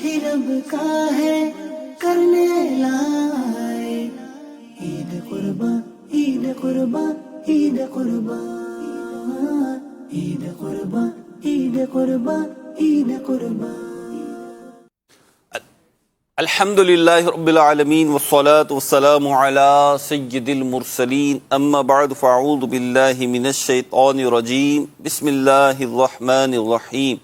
ہی رب کا ہے کرنے لائے. عید قربان عید قربان عید قربان عید قربان عید قربان عید قربان. الحمد للہ رب العالمین والصلاة والسلام علی سید المرسلین اما بعد فاعوذ باللہ من الشیطان الرجیم بسم اللہ الرحمن الرحیم.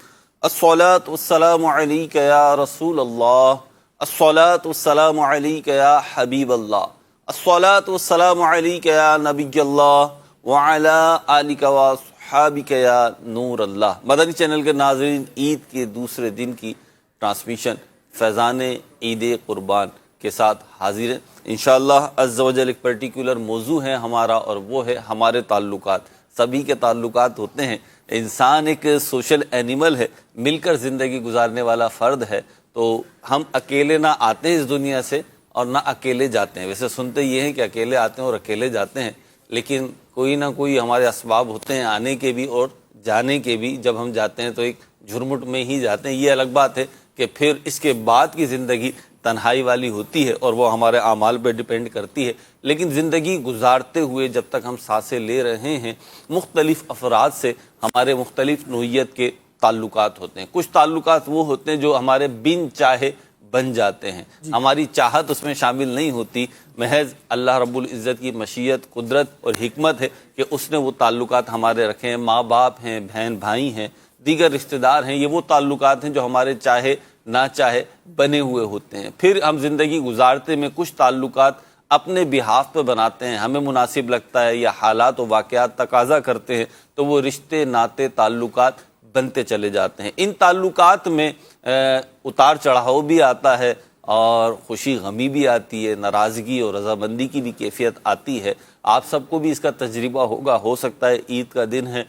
الصلاة والسلام علیک یا رسول اللہ، الصلاة والسلام علیک یا حبیب اللہ، الصلاة والسلام علیک یا نبی اللہ وعلی آلک واصحابک یا نور اللہ. مدنی چینل کے ناظرین، عید کے دوسرے دن کی ٹرانسمیشن فیضان عید قربان کے ساتھ حاضر ہیں. انشاءاللہ عز و جل ایک پرٹیکولر موضوع ہے ہمارا، اور وہ ہے ہمارے تعلقات. سبھی کے تعلقات ہوتے ہیں. انسان ایک سوشل اینیمل ہے، مل کر زندگی گزارنے والا فرد ہے. تو ہم اکیلے نہ آتے ہیں اس دنیا سے اور نہ اکیلے جاتے ہیں. ویسے سنتے یہ ہیں کہ اکیلے آتے ہیں اور اکیلے جاتے ہیں، لیکن کوئی نہ کوئی ہمارے اسباب ہوتے ہیں آنے کے بھی اور جانے کے بھی. جب ہم جاتے ہیں تو ایک جھرمٹ میں ہی جاتے ہیں. یہ الگ بات ہے کہ پھر اس کے بعد کی زندگی تنہائی والی ہوتی ہے اور وہ ہمارے اعمال پہ ڈیپینڈ کرتی ہے. لیکن زندگی گزارتے ہوئے جب تک ہم سانسیں لے رہے ہیں، مختلف افراد سے ہمارے مختلف نوعیت کے تعلقات ہوتے ہیں. کچھ تعلقات وہ ہوتے ہیں جو ہمارے بن چاہے بن جاتے ہیں، ہماری چاہت اس میں شامل نہیں ہوتی. محض اللہ رب العزت کی مشیت، قدرت اور حکمت ہے کہ اس نے وہ تعلقات ہمارے رکھے ہیں. ماں باپ ہیں، بہن بھائی ہیں، دیگر رشتہ دار ہیں. یہ وہ تعلقات ہیں جو ہمارے چاہے نہ چاہے بنے ہوئے ہوتے ہیں. پھر ہم زندگی گزارتے میں کچھ تعلقات اپنے بہاف پہ بناتے ہیں، ہمیں مناسب لگتا ہے یا حالات و واقعات تقاضا کرتے ہیں تو وہ رشتے ناطے تعلقات بنتے چلے جاتے ہیں. ان تعلقات میں اتار چڑھاؤ بھی آتا ہے اور خوشی غمی بھی آتی ہے، ناراضگی اور رضامندی کی بھی کیفیت آتی ہے. آپ سب کو بھی اس کا تجربہ ہوگا. ہو سکتا ہے عید کا دن ہے،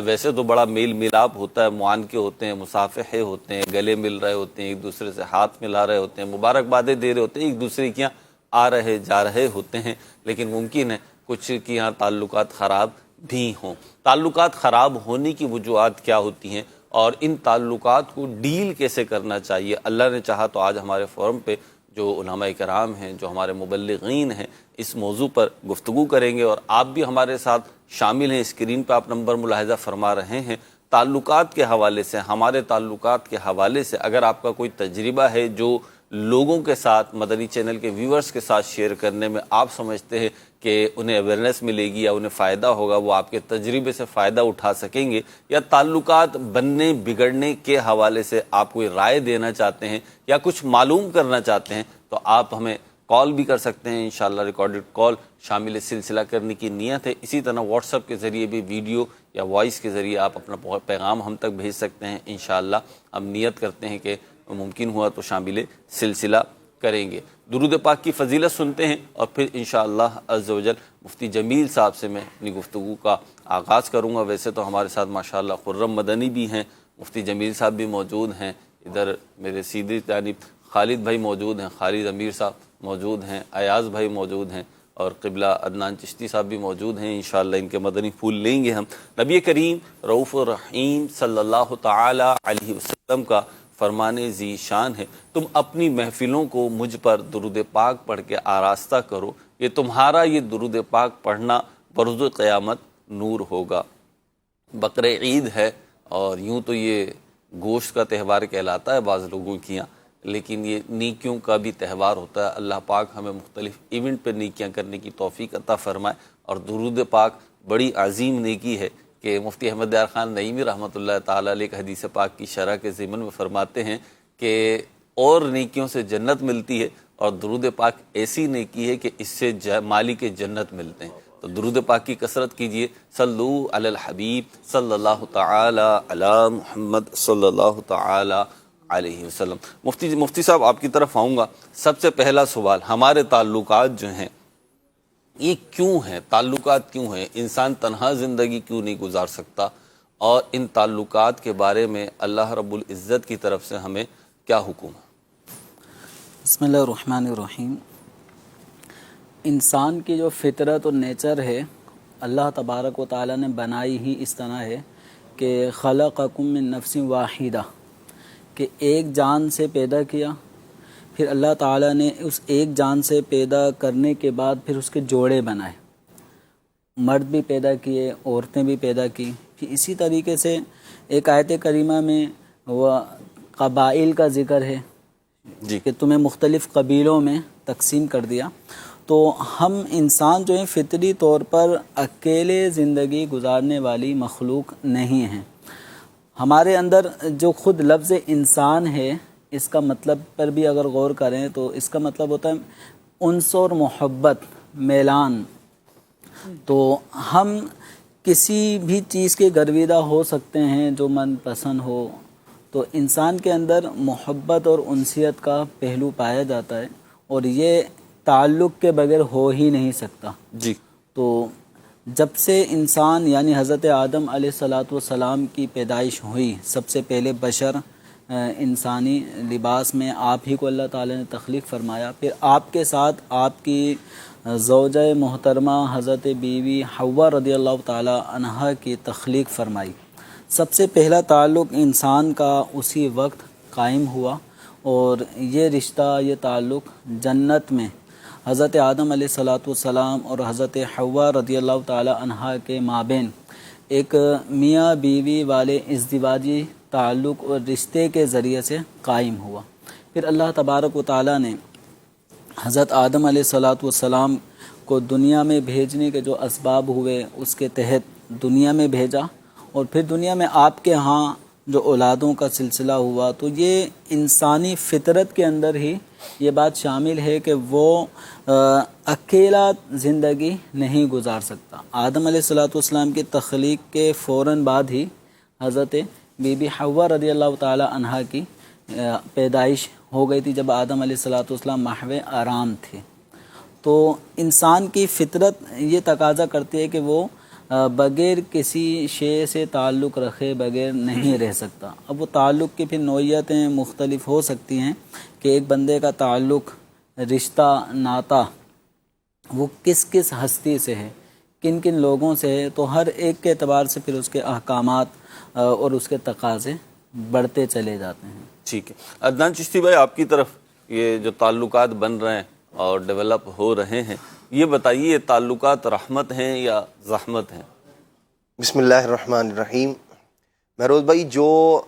ویسے تو بڑا میل ملاپ ہوتا ہے، معانقے ہوتے ہیں، مصافحے ہوتے ہیں، گلے مل رہے ہوتے ہیں، ایک دوسرے سے ہاتھ ملا رہے ہوتے ہیں، مبارکبادیں دے رہے ہوتے ہیں، ایک دوسرے کے یہاں آ رہے جا رہے ہوتے ہیں. لیکن ممکن ہے کچھ کے یہاں تعلقات خراب بھی ہوں. تعلقات خراب ہونے کی وجوہات کیا ہوتی ہیں اور ان تعلقات کو ڈیل کیسے کرنا چاہیے؟ اللہ نے چاہا تو آج ہمارے فورم پہ جو علماء کرام ہیں، جو ہمارے مبلغین ہیں، اس موضوع پر گفتگو کریں گے. اور آپ بھی ہمارے ساتھ شامل ہیں. اسکرین پہ آپ نمبر ملاحظہ فرما رہے ہیں. تعلقات کے حوالے سے، ہمارے تعلقات کے حوالے سے اگر آپ کا کوئی تجربہ ہے جو لوگوں کے ساتھ، مدنی چینل کے ویورز کے ساتھ شیئر کرنے میں آپ سمجھتے ہیں کہ انہیں اویئرنیس ملے گی یا انہیں فائدہ ہوگا، وہ آپ کے تجربے سے فائدہ اٹھا سکیں گے، یا تعلقات بننے بگڑنے کے حوالے سے آپ کوئی رائے دینا چاہتے ہیں یا کچھ معلوم کرنا چاہتے ہیں، تو آپ ہمیں کال بھی کر سکتے ہیں. انشاءاللہ ریکارڈڈ کال شامل سلسلہ کرنے کی نیت ہے. اسی طرح واٹس ایپ کے ذریعے بھی ویڈیو یا وائس کے ذریعے آپ اپنا پیغام ہم تک بھیج سکتے ہیں. انشاءاللہ ہم نیت کرتے ہیں کہ ممکن ہوا تو شامل سلسلہ کریں گے. درود پاک کی فضیلت سنتے ہیں اور پھر انشاءاللہ عز و جل مفتی جمیل صاحب سے میں اپنی گفتگو کا آغاز کروں گا. ویسے تو ہمارے ساتھ ماشاءاللہ خرم مدنی بھی ہیں، مفتی جمیل صاحب بھی موجود ہیں، ادھر میرے سیدھی جانب خالد بھائی موجود ہیں، خالد امیر صاحب موجود ہیں، ایاز بھائی موجود ہیں، اور قبلہ عدنان چشتی صاحب بھی موجود ہیں. انشاءاللہ ان کے مدنی پھول لیں گے ہم. نبی کریم رؤوف الرحیم صلی اللہ تعالی علیہ وسلم کا فرمان ذی شان ہے، تم اپنی محفلوں کو مجھ پر درود پاک پڑھ کے آراستہ کرو، یہ تمہارا یہ درود پاک پڑھنا بروز قیامت نور ہوگا. بقر عید ہے اور یوں تو یہ گوشت کا تہوار کہلاتا ہے بعض لوگوں کے یہاں، لیکن یہ نیکیوں کا بھی تہوار ہوتا ہے. اللہ پاک ہمیں مختلف ایونٹ پہ نیکیاں کرنے کی توفیق عطا فرمائے. اور درود پاک بڑی عظیم نیکی ہے کہ مفتی احمد دیار خان نعیمی رحمۃ اللہ تعالیٰ علیہ کا حدیث پاک کی شرح کے ضمن میں فرماتے ہیں کہ اور نیکیوں سے جنت ملتی ہے، اور درود پاک ایسی نیکی ہے کہ اس سے مالک جنت ملتے ہیں. تو درود پاک کی کثرت کیجئے. صلو علی الحبیب صلی اللہ تعالی علی محمد صلی اللہ تعالی علیہ وسلم. مفتی صاحب آپ کی طرف آؤں گا. سب سے پہلا سوال، ہمارے تعلقات جو ہیں یہ کیوں ہیں؟ تعلقات کیوں ہیں؟ انسان تنہا زندگی کیوں نہیں گزار سکتا؟ اور ان تعلقات کے بارے میں اللہ رب العزت کی طرف سے ہمیں کیا حکم ہے؟ بسم اللہ الرحمن الرحیم. انسان کی جو فطرت اور نیچر ہے اللہ تبارک و تعالی نے بنائی ہی اس طرح ہے کہ خلقکم من نفس واحدہ، کہ ایک جان سے پیدا کیا، پھر اللہ تعالیٰ نے اس ایک جان سے پیدا کرنے کے بعد پھر اس کے جوڑے بنائے، مرد بھی پیدا کیے، عورتیں بھی پیدا کی۔ پھر اسی طریقے سے ایک آیت کریمہ میں وہ قبائل کا ذکر ہے جی کہ تمہیں مختلف قبیلوں میں تقسیم کر دیا۔ تو ہم انسان جو ہیں فطری طور پر اکیلے زندگی گزارنے والی مخلوق نہیں ہیں۔ ہمارے اندر جو خود لفظ انسان ہے، اس کا مطلب پر بھی اگر غور کریں تو اس کا مطلب ہوتا ہے انس اور محبت، میلان۔ تو ہم کسی بھی چیز کے گرویدہ ہو سکتے ہیں جو من پسند ہو، تو انسان کے اندر محبت اور انسیت کا پہلو پایا جاتا ہے، اور یہ تعلق کے بغیر ہو ہی نہیں سکتا۔ جی تو جب سے انسان یعنی حضرت آدم علیہ الصلاۃ والسلام کی پیدائش ہوئی، سب سے پہلے بشر انسانی لباس میں آپ ہی کو اللہ تعالی نے تخلیق فرمایا، پھر آپ کے ساتھ آپ کی زوجہ محترمہ حضرت بیوی حوا رضی اللہ تعالی عنہا کی تخلیق فرمائی۔ سب سے پہلا تعلق انسان کا اسی وقت قائم ہوا، اور یہ رشتہ، یہ تعلق جنت میں حضرت آدم علیہ الصلاۃ والسلام اور حضرت حوا رضی اللہ تعالی عنہا کے مابین ایک میاں بیوی والے ازدواجی تعلق اور رشتے کے ذریعے سے قائم ہوا۔ پھر اللہ تبارک و تعالی نے حضرت آدم علیہ الصلاۃ والسلام کو دنیا میں بھیجنے کے جو اسباب ہوئے اس کے تحت دنیا میں بھیجا، اور پھر دنیا میں آپ کے ہاں جو اولادوں کا سلسلہ ہوا، تو یہ انسانی فطرت کے اندر ہی یہ بات شامل ہے کہ وہ اکیلا زندگی نہیں گزار سکتا۔ آدم علیہ الصلاۃ والسلام کی تخلیق کے فوراً بعد ہی حضرت بی بی حوا رضی اللہ تعالی عنہا کی پیدائش ہو گئی تھی، جب آدم علیہ الصلاۃ والسلام محو آرام تھے۔ تو انسان کی فطرت یہ تقاضا کرتی ہے کہ وہ بغیر کسی شے سے تعلق رکھے بغیر نہیں رہ سکتا۔ اب وہ تعلق کی پھر نوعیتیں مختلف ہو سکتی ہیں کہ ایک بندے کا تعلق، رشتہ، ناطہ وہ کس کس ہستی سے ہے، کن کن لوگوں سے ہے، تو ہر ایک کے اعتبار سے پھر اس کے احکامات اور اس کے تقاضے بڑھتے چلے جاتے ہیں۔ ٹھیک ہے عدنان چشتی بھائی، آپ کی طرف یہ جو تعلقات بن رہے ہیں اور ڈیولپ ہو رہے ہیں، یہ بتائیے یہ تعلقات رحمت ہیں یا زحمت ہیں؟ بسم اللہ الرحمن الرحیم۔ مہروز بھائی، جو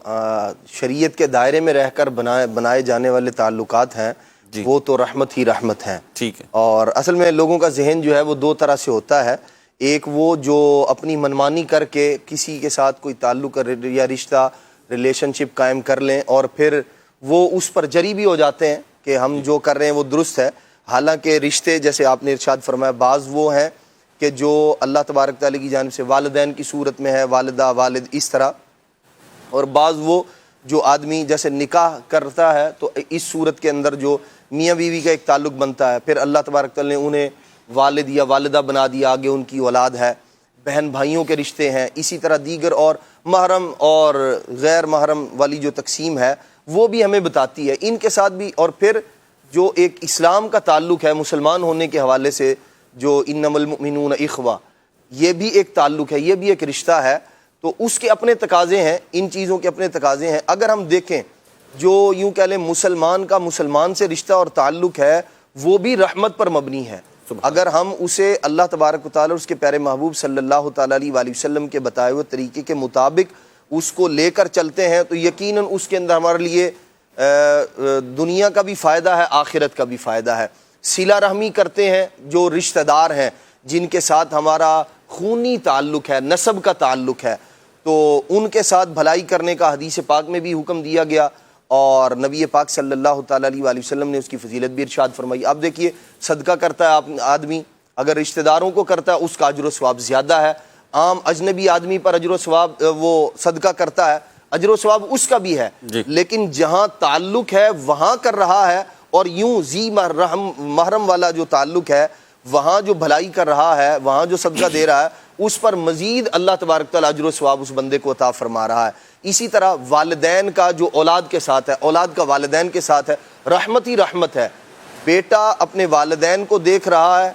شریعت کے دائرے میں رہ کر بنائے جانے والے تعلقات ہیں جی وہ تو رحمت ہی رحمت ہیں۔ ٹھیک ہے۔ اور اصل میں لوگوں کا ذہن جو ہے وہ دو طرح سے ہوتا ہے، ایک وہ جو اپنی منمانی کر کے کسی کے ساتھ کوئی تعلق یا رشتہ ریلیشن شپ قائم کر لیں، اور پھر وہ اس پر جری بھی ہو جاتے ہیں کہ ہم جو کر رہے ہیں وہ درست ہے۔ حالانکہ رشتے جیسے آپ نے ارشاد فرمایا، بعض وہ ہیں کہ جو اللہ تبارک تعالیٰ کی جانب سے والدین کی صورت میں ہے، والدہ والد اس طرح، اور بعض وہ جو آدمی جیسے نکاح کرتا ہے تو اس صورت کے اندر جو میاں بیوی کا ایک تعلق بنتا ہے، پھر اللہ تبارک تعالیٰ نے انہیں والد یا والدہ بنا دیا، آگے ان کی اولاد ہے، بہن بھائیوں کے رشتے ہیں، اسی طرح دیگر اور محرم اور غیر محرم والی جو تقسیم ہے وہ بھی ہمیں بتاتی ہے ان کے ساتھ بھی۔ اور پھر جو ایک اسلام کا تعلق ہے مسلمان ہونے کے حوالے سے، جو انما المؤمنون اخوہ، یہ بھی ایک تعلق ہے، یہ بھی ایک رشتہ ہے، تو اس کے اپنے تقاضے ہیں، ان چیزوں کے اپنے تقاضے ہیں۔ اگر ہم دیکھیں جو یوں کہہ لیں مسلمان کا مسلمان سے رشتہ اور تعلق ہے، وہ بھی رحمت پر مبنی ہے۔ اگر ہم اسے اللہ تبارک و تعالیٰ اور اس کے پیارے محبوب صلی اللہ تعالیٰ علیہ وآلہ وسلم کے بتائے ہوئے طریقے کے مطابق اس کو لے کر چلتے ہیں، تو یقیناً اس کے اندر ہمارے لیے دنیا کا بھی فائدہ ہے، آخرت کا بھی فائدہ ہے۔ صلہ رحمی کرتے ہیں جو رشتہ دار ہیں، جن کے ساتھ ہمارا خونی تعلق ہے، نسب کا تعلق ہے، تو ان کے ساتھ بھلائی کرنے کا حدیث پاک میں بھی حکم دیا گیا، اور نبی پاک صلی اللہ تعالیٰ علیہ وآلہ وسلم نے اس کی فضیلت بھی ارشاد فرمائی۔ آپ دیکھیے، صدقہ کرتا ہے آدمی، اگر رشتہ داروں کو کرتا ہے اس کا اجر و ثواب زیادہ ہے۔ عام اجنبی آدمی پر اجر و ثواب، وہ صدقہ کرتا ہے، اجر و ثواب اس کا بھی ہے، لیکن جہاں تعلق ہے وہاں کر رہا ہے، اور یوں ذی محرم والا جو تعلق ہے وہاں جو بھلائی کر رہا ہے، وہاں جو صدقہ دے رہا ہے، اس پر مزید اللہ تبارک تعالیٰ اجر و ثواب اس بندے کو عطا فرما رہا ہے۔ اسی طرح والدین کا جو اولاد کے ساتھ ہے، اولاد کا والدین کے ساتھ ہے، رحمت ہی رحمت ہے۔ بیٹا اپنے والدین کو دیکھ رہا ہے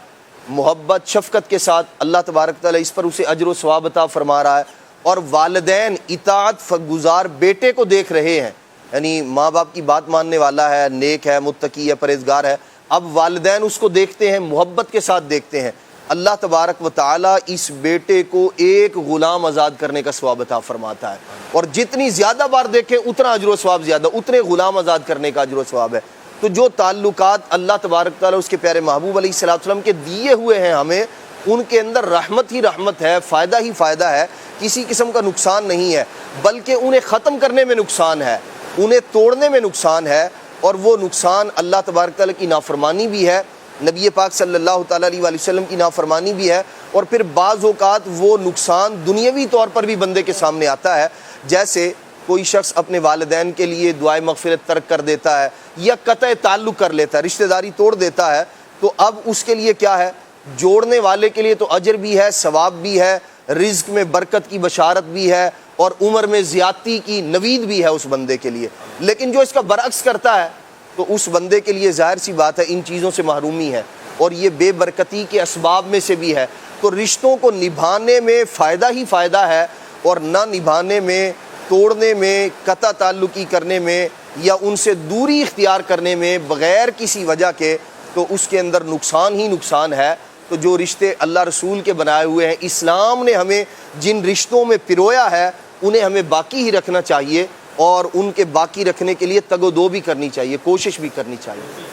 محبت شفقت کے ساتھ، اللہ تبارک تعالیٰ اس پر اسے اجر و ثواب عطا فرما رہا ہے، اور والدین اطاعت گزار بیٹے کو دیکھ رہے ہیں یعنی ماں باپ کی بات ماننے والا ہے، نیک ہے، متقی ہے، پرہیزگار ہے، اب والدین اس کو دیکھتے ہیں، محبت کے ساتھ دیکھتے ہیں، اللہ تبارک و تعالیٰ اس بیٹے کو ایک غلام آزاد کرنے کا ثواب عطا فرماتا ہے، اور جتنی زیادہ بار دیکھیں اتنا اجر و ثواب زیادہ، اتنے غلام آزاد کرنے کا اجر و ثواب ہے۔ تو جو تعلقات اللہ تبارک تعالیٰ اس کے پیارے محبوب علیہ الصلوۃ والسلام کے دیے ہوئے ہیں ہمیں، ان کے اندر رحمت ہی رحمت ہے، فائدہ ہی فائدہ ہے، کسی قسم کا نقصان نہیں ہے، بلکہ انہیں ختم کرنے میں نقصان ہے، انہیں توڑنے میں نقصان ہے، اور وہ نقصان اللہ تبارک تعالیٰ کی نافرمانی بھی ہے، نبی پاک صلی اللہ تعالیٰ علیہ وآلہ وسلم کی نافرمانی بھی ہے، اور پھر بعض اوقات وہ نقصان دنیاوی طور پر بھی بندے کے سامنے آتا ہے، جیسے کوئی شخص اپنے والدین کے لیے دعائے مغفرت ترک کر دیتا ہے یا قطع تعلق کر لیتا ہے، رشتہ داری توڑ دیتا ہے، تو اب اس کے لیے کیا ہے؟ جوڑنے والے کے لیے تو اجر بھی ہے، ثواب بھی ہے، رزق میں برکت کی بشارت بھی ہے، اور عمر میں زیادتی کی نوید بھی ہے اس بندے کے لیے۔ لیکن جو اس کا برعکس کرتا ہے تو اس بندے کے لیے ظاہر سی بات ہے ان چیزوں سے محرومی ہے، اور یہ بے برکتی کے اسباب میں سے بھی ہے۔ تو رشتوں کو نبھانے میں فائدہ ہی فائدہ ہے، اور نہ نبھانے میں، توڑنے میں، قطع تعلقی کرنے میں یا ان سے دوری اختیار کرنے میں بغیر کسی وجہ کے، تو اس کے اندر نقصان ہی نقصان ہے۔ تو جو رشتے اللہ رسول کے بنائے ہوئے ہیں، اسلام نے ہمیں جن رشتوں میں پرویا ہے انہیں ہمیں باقی ہی رکھنا چاہیے، اور ان کے باقی رکھنے کے لیے تگ و دو بھی کرنی چاہیے، کوشش بھی کرنی چاہیے۔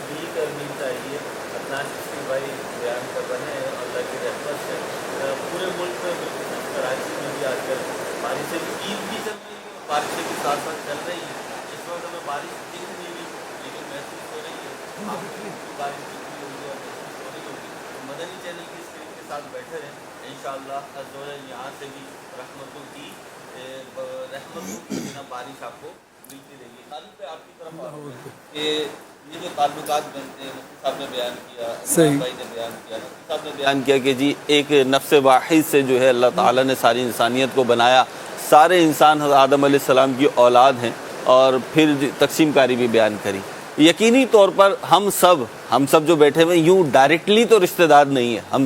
بارش آپ کو ملتی رہی ہے۔ خالد پہ آپ کی طرف کہ یہ جو تعلقات بنتے ہیں، مفتی صاحب نے بیان کیا، بھائی نے بیان کیا، مفتی صاحب نے بیان کیا کہ جی ایک نفس واحد سے جو ہے اللہ تعالیٰ نے ساری انسانیت کو بنایا، سارے انسان حضرت آدم علیہ السلام کی اولاد ہیں، اور پھر تقسیم کاری بھی بیان کری۔ یقینی طور پر ہم سب جو بیٹھے ہوئے یوں ڈائریکٹلی تو رشتہ دار نہیں ہیں، ہم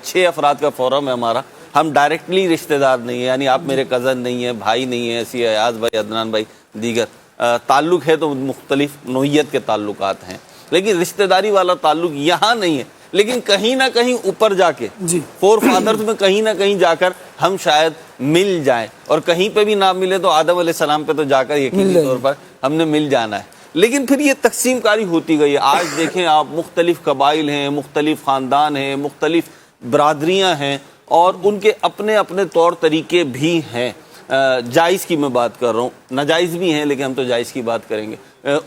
6 افراد کا فورم ہے ہمارا، ہم ڈائریکٹلی رشتہ دار نہیں ہیں، یعنی آپ میرے کزن نہیں ہیں، بھائی نہیں ہیں، ایسی ایاز بھائی، عدنان بھائی، دیگر تعلق ہے تو مختلف نوعیت کے تعلقات ہیں، لیکن رشتہ داری والا تعلق یہاں نہیں ہے۔ لیکن کہیں نہ کہیں اوپر جا کے فور فادرز میں کہیں نہ کہیں جا کر ہم شاید مل جائیں، اور کہیں پہ بھی نہ ملے تو آدم علیہ السلام پہ تو جا کر یقینی طور پر ہم نے مل جانا ہے۔ لیکن پھر یہ تقسیم کاری ہوتی گئی ہے۔ آج دیکھیں آپ، مختلف قبائل ہیں، مختلف خاندان ہیں، مختلف برادریاں ہیں، اور ان کے اپنے اپنے طور طریقے بھی ہیں۔ جائز کی میں بات کر رہا ہوں، ناجائز بھی ہیں لیکن ہم تو جائز کی بات کریں گے۔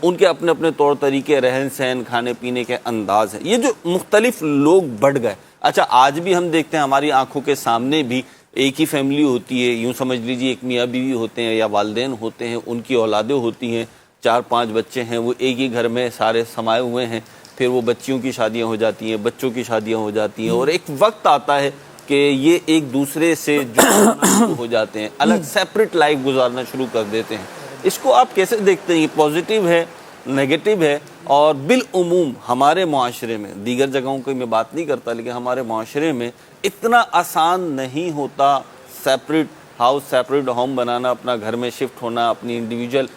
ان کے اپنے اپنے طور طریقے، رہن سہن، کھانے پینے کے انداز ہیں۔ یہ جو مختلف لوگ بڑھ گئے، اچھا آج بھی ہم دیکھتے ہیں ہماری آنکھوں کے سامنے بھی ایک ہی فیملی ہوتی ہے، یوں سمجھ لیجیے ایک میاں بیوی ہوتے ہیں یا والدین ہوتے ہیں، ان کی اولادیں ہوتی ہیں، 4-5 بچے ہیں، وہ ایک ہی گھر میں سارے سمائے ہوئے ہیں، پھر وہ بچیوں کی شادیاں ہو جاتی ہیں، بچوں کی شادیاں ہو جاتی ہیں، اور ایک وقت آتا ہے کہ یہ ایک دوسرے سے جڑنا ہو جاتے ہیں، الگ سیپریٹ لائف گزارنا شروع کر دیتے ہیں۔ اس کو آپ کیسے دیکھتے ہیں؟ یہ پازیٹیو ہے، نیگیٹو ہے؟ اور بالعموم ہمارے معاشرے میں، دیگر جگہوں کی میں بات نہیں کرتا، لیکن ہمارے معاشرے میں اتنا آسان نہیں ہوتا سیپریٹ ہاؤس، سیپریٹ ہوم بنانا، اپنا گھر میں شفٹ ہونا، اپنی انڈیویجول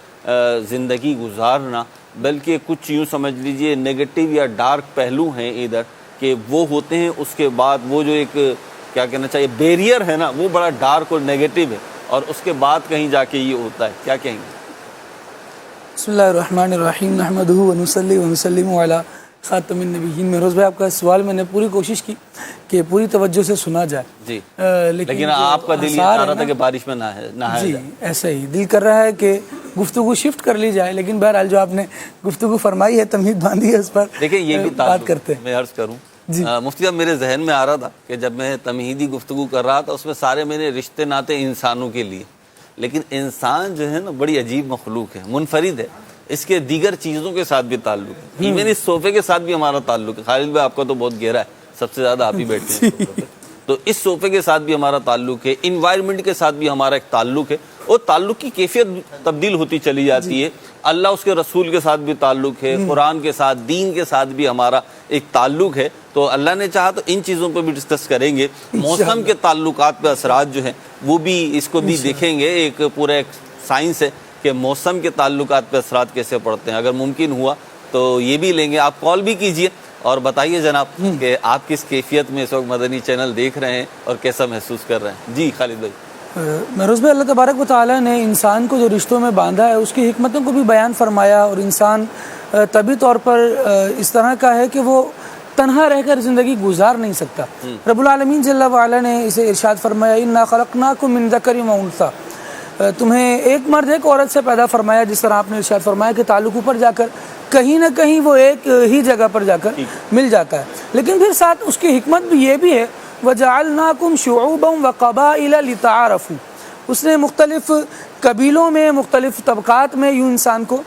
زندگی گزارنا، بلکہ کچھ یوں سمجھ لیجئے نیگیٹو یا ڈارک پہلو ہیں ادھر کہ وہ ہوتے ہیں۔ اس کے بعد وہ جو ایک کیا کہنا چاہیے بیریئر ہے نا، وہ بڑا ڈارک اور نیگیٹو ہے، اور اس کے بعد کہیں جا کے یہ ہوتا ہے۔ کیا کہیں گے؟ بسم اللہ الرحمن الرحیم، نحمدہ ونصلی ونسلم علی خاتم النبیین۔ مہروز بھائی، آپ کا سوال میں نے پوری کوشش کی کہ پوری توجہ سے سنا جائے، جی، لیکن آپ کا دل یہ چاہ رہا تھا کہ بارش میں نہایا جی جائے۔ ایسا ہی دل کر رہا ہے کہ گفتگو شفٹ کر لی جائے، لیکن بہرحال جو آپ نے گفتگو فرمائی ہے، تمہید باندھی ہے، اس پر دیکھیں یہ بھی بات کرتے ہیں۔ میں عرض کروں، مفتی صاحب میرے ذہن میں آ رہا تھا کہ جب میں تمہیدی گفتگو کر رہا تھا، اس میں سارے میں نے رشتے ناتے انسانوں کے لیے، لیکن انسان جو ہے نا بڑی عجیب مخلوق ہے، منفرد ہے، اس کے دیگر چیزوں کے ساتھ بھی تعلق ہے، ایون اس صوفے کے ساتھ بھی ہمارا تعلق ہے۔ خالد بھائی آپ کا تو بہت گہرا ہے، سب سے زیادہ آپ ہی بیٹھتے ہیں صوفے پہ، تو اس صوفے کے ساتھ بھی ہمارا تعلق ہے، انوائرمنٹ کے ساتھ بھی ہمارا ایک تعلق ہے، اور تعلق کی کیفیت تبدیل ہوتی چلی جاتی ہے۔ اللہ اس کے رسول کے ساتھ بھی تعلق ہے، قرآن کے ساتھ، دین کے ساتھ بھی ہمارا ایک تعلق ہے۔ تو اللہ نے چاہا تو ان چیزوں پہ بھی ڈسکس کریں گے، موسم کے تعلقات پہ اثرات جو ہیں وہ بھی اس کو بھی دیکھیں گے، ایک پورا ایک سائنس ہے کہ موسم کے تعلقات پہ اثرات کیسے پڑتے ہیں. اگر ممکن ہوا تو یہ بھی لیں گے. آپ کال بھی کیجئے اور بتائیے جناب کہ آپ کس کیفیت میں اس وقت مدنی چینل دیکھ رہے ہیں اور کیسا محسوس کر رہے ہیں. جی خالد بھائی. مہروز بھائی، اللہ تبارک و تعالیٰ نے انسان کو جو رشتوں میں باندھا ہے اس کی حکمتوں کو بھی بیان فرمایا، اور انسان طبی طور پر اس طرح کا ہے کہ وہ تنہا رہ کر زندگی گزار نہیں سکتا. رب العالمین جل وعلا نے اسے ارشاد فرمایا انا خلقناکم من ذکر و انثی، تمہیں ایک مرد ایک عورت سے پیدا فرمایا. جس طرح آپ نے ارشاد فرمایا کہ تعلق اوپر جا کر کہیں نہ کہیں وہ ایک ہی جگہ پر جا کر مل جاتا ہے، لیکن پھر ساتھ اس کی حکمت بھی یہ بھی ہے وَجَعَلْنَاكُمْ شُعُوبًا وَقَبَائِلَ لِتَعَارَفُوا، اس نے مختلف قبیلوں میں مختلف طبقات میں یوں انسان کو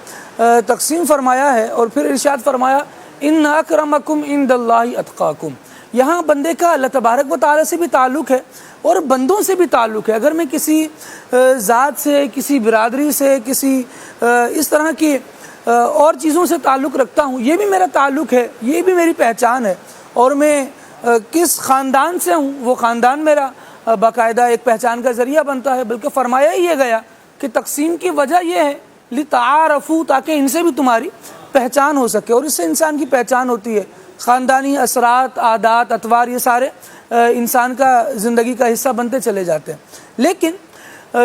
تقسیم فرمایا ہے. اور پھر ارشاد فرمایا ان اکرمکم عند اللہ اتقاکم. یہاں بندے کا اللہ تبارک و تعالیٰ سے بھی تعلق ہے اور بندوں سے بھی تعلق ہے. اگر میں کسی ذات سے، کسی برادری سے، کسی اس طرح کی اور چیزوں سے تعلق رکھتا ہوں، یہ بھی میرا تعلق ہے، یہ بھی میری پہچان ہے. اور میں کس خاندان سے ہوں، وہ خاندان میرا باقاعدہ ایک پہچان کا ذریعہ بنتا ہے. بلکہ فرمایا ہی یہ گیا کہ تقسیم کی وجہ یہ ہے لِتَعَارَفُوا، تاکہ ان سے بھی تمہاری پہچان ہو سکے. اور اس سے انسان کی پہچان ہوتی ہے. خاندانی اثرات، عادات، اطوار، یہ سارے انسان کا زندگی کا حصہ بنتے چلے جاتے ہیں. لیکن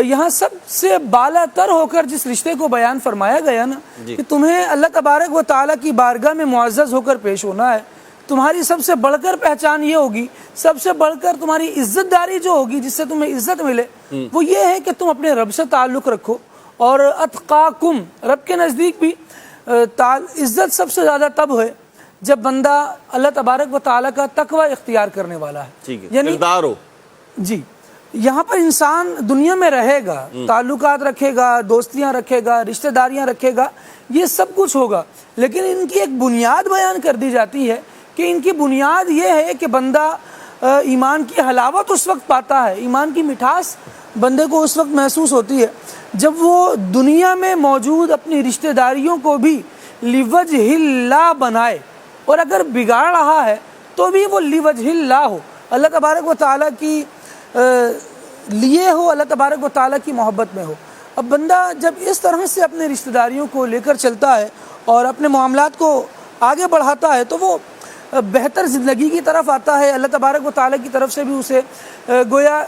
یہاں سب سے بالا تر ہو کر جس رشتے کو بیان فرمایا گیا نا کہ تمہیں اللہ تبارک و تعالیٰ کی بارگاہ میں معزز ہو کر پیش ہونا ہے، تمہاری سب سے بڑھ کر پہچان یہ ہوگی، سب سے بڑھ کر تمہاری عزت داری جو ہوگی جس سے تمہیں عزت ملے، وہ یہ ہے کہ تم اپنے رب سے تعلق رکھو. اور اتقاکم، رب کے نزدیک بھی عزت سب سے زیادہ تب ہے جب بندہ اللہ تبارک و تعالیٰ کا تقوی اختیار کرنے والا ہے. یعنی جی یہاں پر انسان دنیا میں رہے گا، تعلقات رکھے گا، دوستیاں رکھے گا، رشتہ داریاں رکھے گا، یہ سب کچھ ہوگا، لیکن ان کی ایک بنیاد بیان کر دی جاتی ہے کہ ان کی بنیاد یہ ہے کہ بندہ ایمان کی حلاوت اس وقت پاتا ہے، ایمان کی مٹھاس بندے کو اس وقت محسوس ہوتی ہے جب وہ دنیا میں موجود اپنی رشتہ داریوں کو بھی لوجہ اللہ بنائے، اور اگر بگاڑ رہا ہے تو بھی وہ لوجہ اللہ ہو، اللہ تبارک و تعالیٰ کی لیے ہو، اللہ تبارک و تعالیٰ کی محبت میں ہو. اب بندہ جب اس طرح سے اپنے رشتہ داریوں کو لے کر چلتا ہے اور اپنے معاملات کو آگے بڑھاتا ہے تو وہ بہتر زندگی کی طرف آتا ہے. اللہ تبارک و تعالیٰ کی طرف سے بھی اسے گویا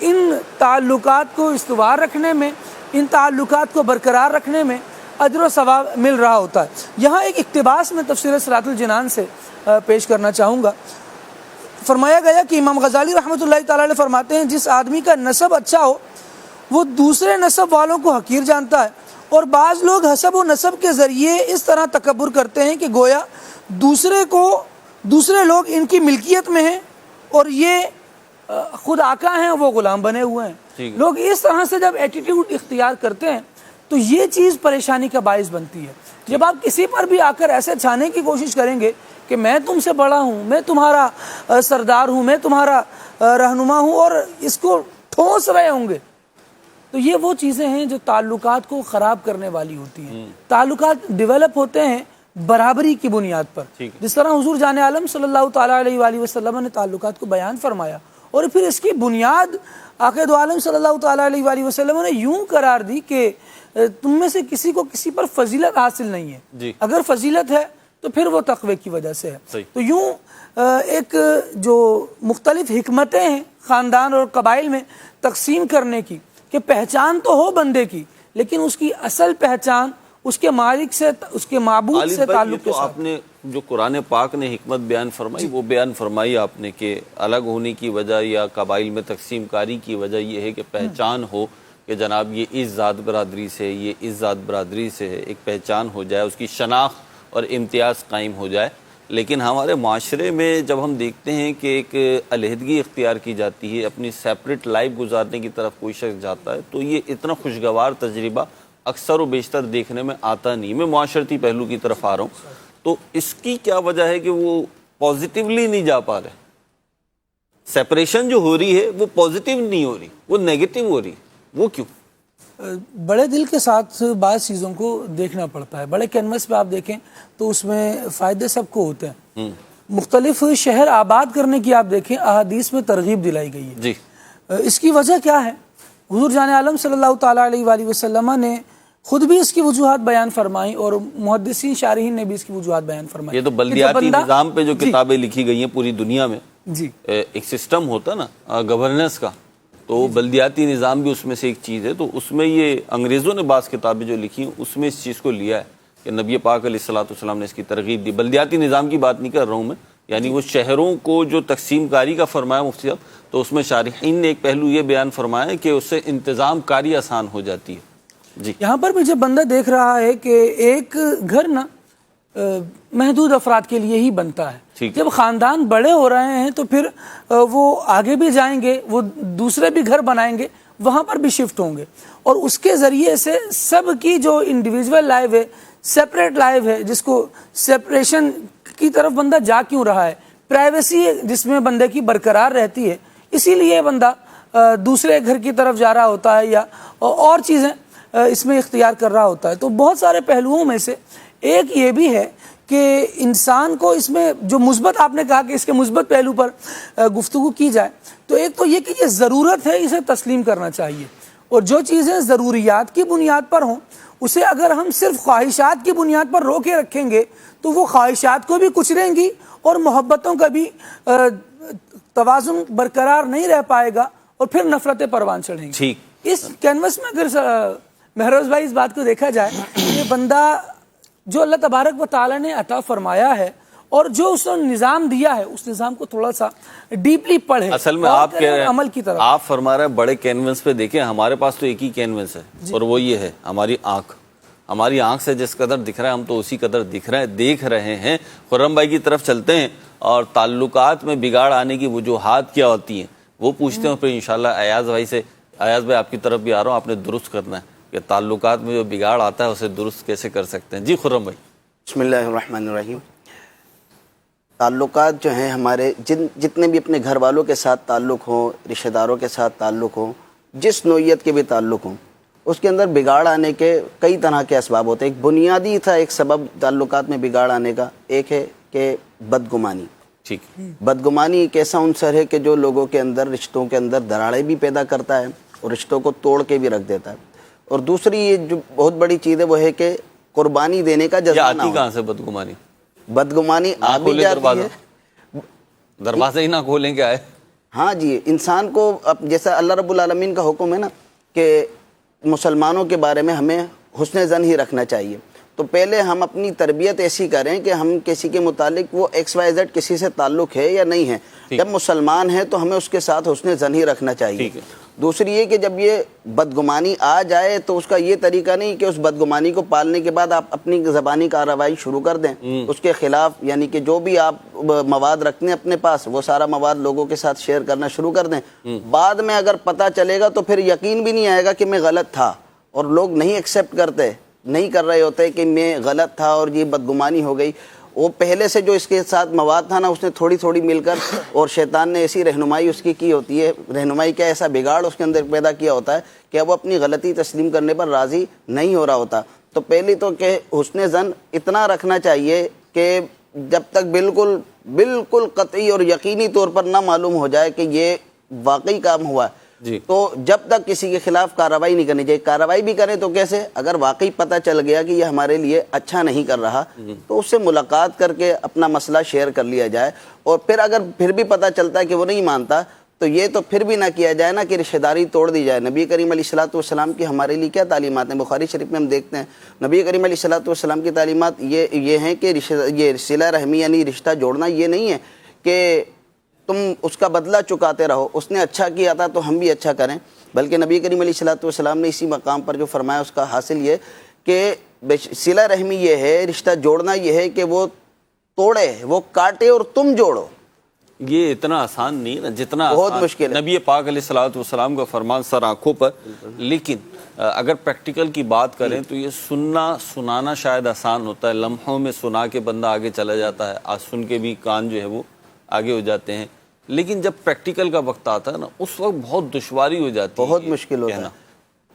ان تعلقات کو استوار رکھنے میں، ان تعلقات کو برقرار رکھنے میں اجر و ثواب مل رہا ہوتا ہے. یہاں ایک اقتباس میں تفسیر صراط الجنان سے پیش کرنا چاہوں گا. فرمایا گیا کہ امام غزالی رحمۃ اللہ تعالیٰ علیہ فرماتے ہیں جس آدمی کا نسب اچھا ہو وہ دوسرے نسب والوں کو حقیر جانتا ہے، اور بعض لوگ حسب و نسب کے ذریعے اس طرح تکبر کرتے ہیں کہ گویا دوسرے لوگ ان کی ملکیت میں ہیں اور یہ خود آقا ہیں، وہ غلام بنے ہوئے ہیں. لوگ اس طرح سے جب ایٹیٹیوڈ اختیار کرتے ہیں تو یہ چیز پریشانی کا باعث بنتی ہے. جب آپ کسی پر بھی آ کر ایسے چھانے کی کوشش کریں گے کہ میں تم سے بڑا ہوں، میں تمہارا سردار ہوں، میں تمہارا رہنما ہوں، اور اس کو ٹھوس رہے ہوں گے، تو یہ وہ چیزیں ہیں جو تعلقات کو خراب کرنے والی ہوتی ہیں. تعلقات ڈیولپ ہوتے ہیں برابری کی بنیاد پر، جس طرح حضور جان عالم صلی اللہ تعالیٰ علیہ وآلہ وسلم نے تعلقات کو بیان فرمایا، اور پھر اس کی بنیاد آقا دو عالم صلی اللہ تعالیٰ علیہ وآلہ وسلم نے یوں قرار دی کہ تم میں سے کسی کو کسی پر فضیلت حاصل نہیں ہے، اگر فضیلت ہے تو پھر وہ تقوی کی وجہ سے ہے. تو یوں ایک جو مختلف حکمتیں ہیں خاندان اور قبائل میں تقسیم کرنے کی کہ پہچان تو ہو بندے کی، لیکن اس کی اصل پہچان اس کے مالک سے، اس کے معبود سے تعلق کے ساتھ. آپ نے جو قرآن پاک نے حکمت بیان فرمائی وہ بیان فرمائی آپ نے کہ الگ ہونے کی وجہ یا قبائل میں تقسیم کاری کی وجہ یہ ہے کہ پہچان ہو کہ جناب یہ اس ذات برادری سے، یہ اس ذات برادری سے ہے، ایک پہچان ہو جائے، اس کی شناخت اور امتیاز قائم ہو جائے. لیکن ہمارے معاشرے میں جب ہم دیکھتے ہیں کہ ایک علیحدگی اختیار کی جاتی ہے، اپنی سیپریٹ لائف گزارنے کی طرف کوئی شخص جاتا ہے، تو یہ اتنا خوشگوار تجربہ اکثر و بیشتر دیکھنے میں آتا نہیں. میں معاشرتی پہلو کی طرف آ رہا ہوں، تو اس کی کیا وجہ ہے کہ وہ پازیٹیولی نہیں جا پا رہے؟ سیپریشن جو ہو رہی ہے وہ پازیٹیو نہیں ہو رہی، وہ نیگیٹو ہو رہی، وہ کیوں؟ بڑے دل کے ساتھ بعض چیزوں کو دیکھنا پڑتا ہے. بڑے کینوس پہ آپ دیکھیں تو اس میں فائدے سب کو ہوتے ہیں. مختلف شہر آباد کرنے کی آپ دیکھیں احادیث میں ترغیب دلائی گئی ہے. اس کی وجہ کیا ہے؟ حضور جان عالم صلی اللہ تعالیٰ علیہ وآلہ وسلم نے خود بھی اس کی وجوہات بیان فرمائیں اور محدثین شارحین نے بھی اس کی وجوہات بیان فرمائی. یہ تو بلدیاتی نظام پہ جو کتابیں لکھی گئی ہیں پوری دنیا میں, جی ایک سسٹم ہوتا نا گورننس کا, تو بلدیاتی نظام بھی اس میں سے ایک چیز ہے. تو اس میں یہ انگریزوں نے بعض کتابیں جو لکھی ہیں اس میں اس چیز کو لیا ہے کہ نبی پاک علیہ الصلوۃ والسلام نے اس کی ترغیب دی. بلدیاتی نظام کی بات نہیں کر رہا ہوں میں, یعنی وہ شہروں کو جو تقسیم کاری کا فرمایا مفتی صاحب, تو اس میں شارحین نے ایک پہلو یہ بیان فرمایا ہے کہ اس سے انتظام کاری آسان ہو جاتی ہے. جی یہاں پر بھی جب بندہ دیکھ رہا ہے کہ ایک گھر نا محدود افراد کے لیے ہی بنتا ہے, جب خاندان بڑے ہو رہے ہیں تو پھر وہ آگے بھی جائیں گے, وہ دوسرے بھی گھر بنائیں گے, وہاں پر بھی شفٹ ہوں گے, اور اس کے ذریعے سے سب کی جو انڈیویجول لائف ہے, سیپریٹ لائف ہے, جس کو سیپریشن کی طرف بندہ جا کیوں رہا ہے, پرائیویسی جس میں بندے کی برقرار رہتی ہے, اسی لیے بندہ دوسرے گھر کی طرف جا رہا ہوتا ہے یا اور چیزیں اس میں اختیار کر رہا ہوتا ہے. تو بہت سارے پہلوؤں میں سے ایک یہ بھی ہے کہ انسان کو اس میں جو مثبت, آپ نے کہا کہ اس کے مثبت پہلو پر گفتگو کی جائے, تو ایک تو یہ کہ یہ ضرورت ہے, اسے تسلیم کرنا چاہیے, اور جو چیزیں ضروریات کی بنیاد پر ہوں اسے اگر ہم صرف خواہشات کی بنیاد پر روکے رکھیں گے تو وہ خواہشات کو بھی کچلیں گی اور محبتوں کا بھی توازن برقرار نہیں رہ پائے گا, اور پھر نفرتیں پروان چڑھیں گی. اس کینوس میں اگر مہروز بھائی اس بات کو دیکھا جائے کہ بندہ جو اللہ تبارک و تعالی نے عطا فرمایا ہے اور جو اس نے نظام دیا ہے, اس نظام کو تھوڑا سا ڈیپلی پڑھے. اصل میں آپ عمل کی طرف آپ فرما رہے ہیں بڑے کینوس پہ دیکھیں, ہمارے پاس تو ایک ہی کینوس ہے اور وہ یہ ہے ہماری آنکھ. ہماری آنکھ سے جس قدر دکھ رہا ہے ہم تو اسی قدر دیکھ رہے ہیں. خرم بھائی کی طرف چلتے ہیں اور تعلقات میں بگاڑ آنے کی وجوہات کیا ہوتی ہیں وہ پوچھتے ہیں, پھر انشاءاللہ ایاز بھائی سے. ایاز بھائی آپ کی طرف بھی آ رہا ہوں, آپ نے درست کرنا ہے کہ تعلقات میں جو بگاڑ آتا ہے اسے درست کیسے کر سکتے ہیں. جی خرم بھائی. بسم اللہ الرحمن الرحیم. تعلقات جو ہیں ہمارے جتنے بھی اپنے گھر والوں کے ساتھ تعلق ہوں, رشتہ داروں کے ساتھ تعلق ہوں, جس نوعیت کے بھی تعلق ہوں, اس کے اندر بگاڑ آنے کے کئی طرح کے اسباب ہوتے ہیں. ایک بنیادی تھا ایک سبب تعلقات میں بگاڑ آنے کا, ایک ہے کہ بدگمانی. ٹھیک. بدگمانی ایک ایسا عنصر ہے کہ جو لوگوں کے اندر, رشتوں کے اندر دراڑیں بھی پیدا کرتا ہے اور رشتوں کو توڑ کے بھی رکھ دیتا ہے. اور دوسری یہ جو بہت بڑی چیز ہے وہ ہے کہ قربانی دینے کا جذبہ نہ ہو. کہاں سے بدگمانی؟ بدگمانی آ بھی جاتی ہے, دروازہ ہی نہ کھولیں کیا ہے. ہاں جی, انسان کو جیسا اللہ رب العالمین کا حکم ہے نا کہ مسلمانوں کے بارے میں ہمیں حسن ظن ہی رکھنا چاہیے, تو پہلے ہم اپنی تربیت ایسی کریں کہ ہم کسی کے متعلق وہ ایکس وائی زیڈ کسی سے تعلق ہے یا نہیں ہے, جب مسلمان ہے تو ہمیں اس کے ساتھ حسن ظن ہی رکھنا چاہیے. دوسری یہ کہ جب یہ بدگمانی آ جائے تو اس کا یہ طریقہ نہیں کہ اس بدگمانی کو پالنے کے بعد آپ اپنی زبانی کارروائی شروع کر دیں اس کے خلاف, یعنی کہ جو بھی آپ مواد رکھتے ہیں اپنے پاس وہ سارا مواد لوگوں کے ساتھ شیئر کرنا شروع کر دیں. بعد میں اگر پتہ چلے گا تو پھر یقین بھی نہیں آئے گا کہ میں غلط تھا, اور لوگ نہیں ایکسیپٹ کرتے, نہیں کر رہے ہوتے کہ میں غلط تھا اور یہ بدگمانی ہو گئی. وہ پہلے سے جو اس کے ساتھ مواد تھا نا, اس نے تھوڑی تھوڑی مل کر اور شیطان نے ایسی رہنمائی اس کی ہوتی ہے, رہنمائی کیا ایسا بگاڑ اس کے اندر پیدا کیا ہوتا ہے کہ وہ اپنی غلطی تسلیم کرنے پر راضی نہیں ہو رہا ہوتا. تو پہلی تو کہ حسن ظن اتنا رکھنا چاہیے کہ جب تک بالکل قطعی اور یقینی طور پر نہ معلوم ہو جائے کہ یہ واقعی کام ہوا ہے, تو جب تک کسی کے خلاف کارروائی نہیں کرنی چاہیے. کارروائی بھی کریں تو کیسے, اگر واقعی پتہ چل گیا کہ یہ ہمارے لیے اچھا نہیں کر رہا تو اس سے ملاقات کر کے اپنا مسئلہ شیئر کر لیا جائے, اور پھر اگر پھر بھی پتہ چلتا ہے کہ وہ نہیں مانتا تو یہ تو پھر بھی نہ کیا جائے نا کہ رشتہ داری توڑ دی جائے. نبی کریم علیہ الصلوۃ والسلام کی ہمارے لیے کیا تعلیمات ہیں؟ بخاری شریف میں ہم دیکھتے ہیں نبی کریم علیہ الصلوۃ والسلام کی تعلیمات یہ ہیں کہ یہ صلہ رحمی یعنی رشتہ جوڑنا یہ نہیں ہے کہ تم اس کا بدلہ چکاتے رہو, اس نے اچھا کیا تھا تو ہم بھی اچھا کریں, بلکہ نبی کریم علیہ الصلوۃ والسلام نے اسی مقام پر جو فرمایا اس کا حاصل یہ کہ صلہ رحمی یہ ہے, رشتہ جوڑنا یہ ہے کہ وہ توڑے, وہ کاٹے اور تم جوڑو. یہ اتنا آسان نہیں نا جتنا بہت مشکل ہے. نبی پاک علیہ الصلوۃ والسلام کا فرمان سر آنکھوں پر, لیکن اگر پریکٹیکل کی بات کریں تو یہ سنانا شاید آسان ہوتا ہے, لمحوں میں سنا کے بندہ آگے چلا جاتا ہے, آج سن کے بھی کان جو ہے وہ آگے ہو جاتے ہیں, لیکن جب پریکٹیکل کا وقت آتا ہے نا اس وقت بہت دشواری ہو جاتی ہے, بہت مشکل ہوتا ہے.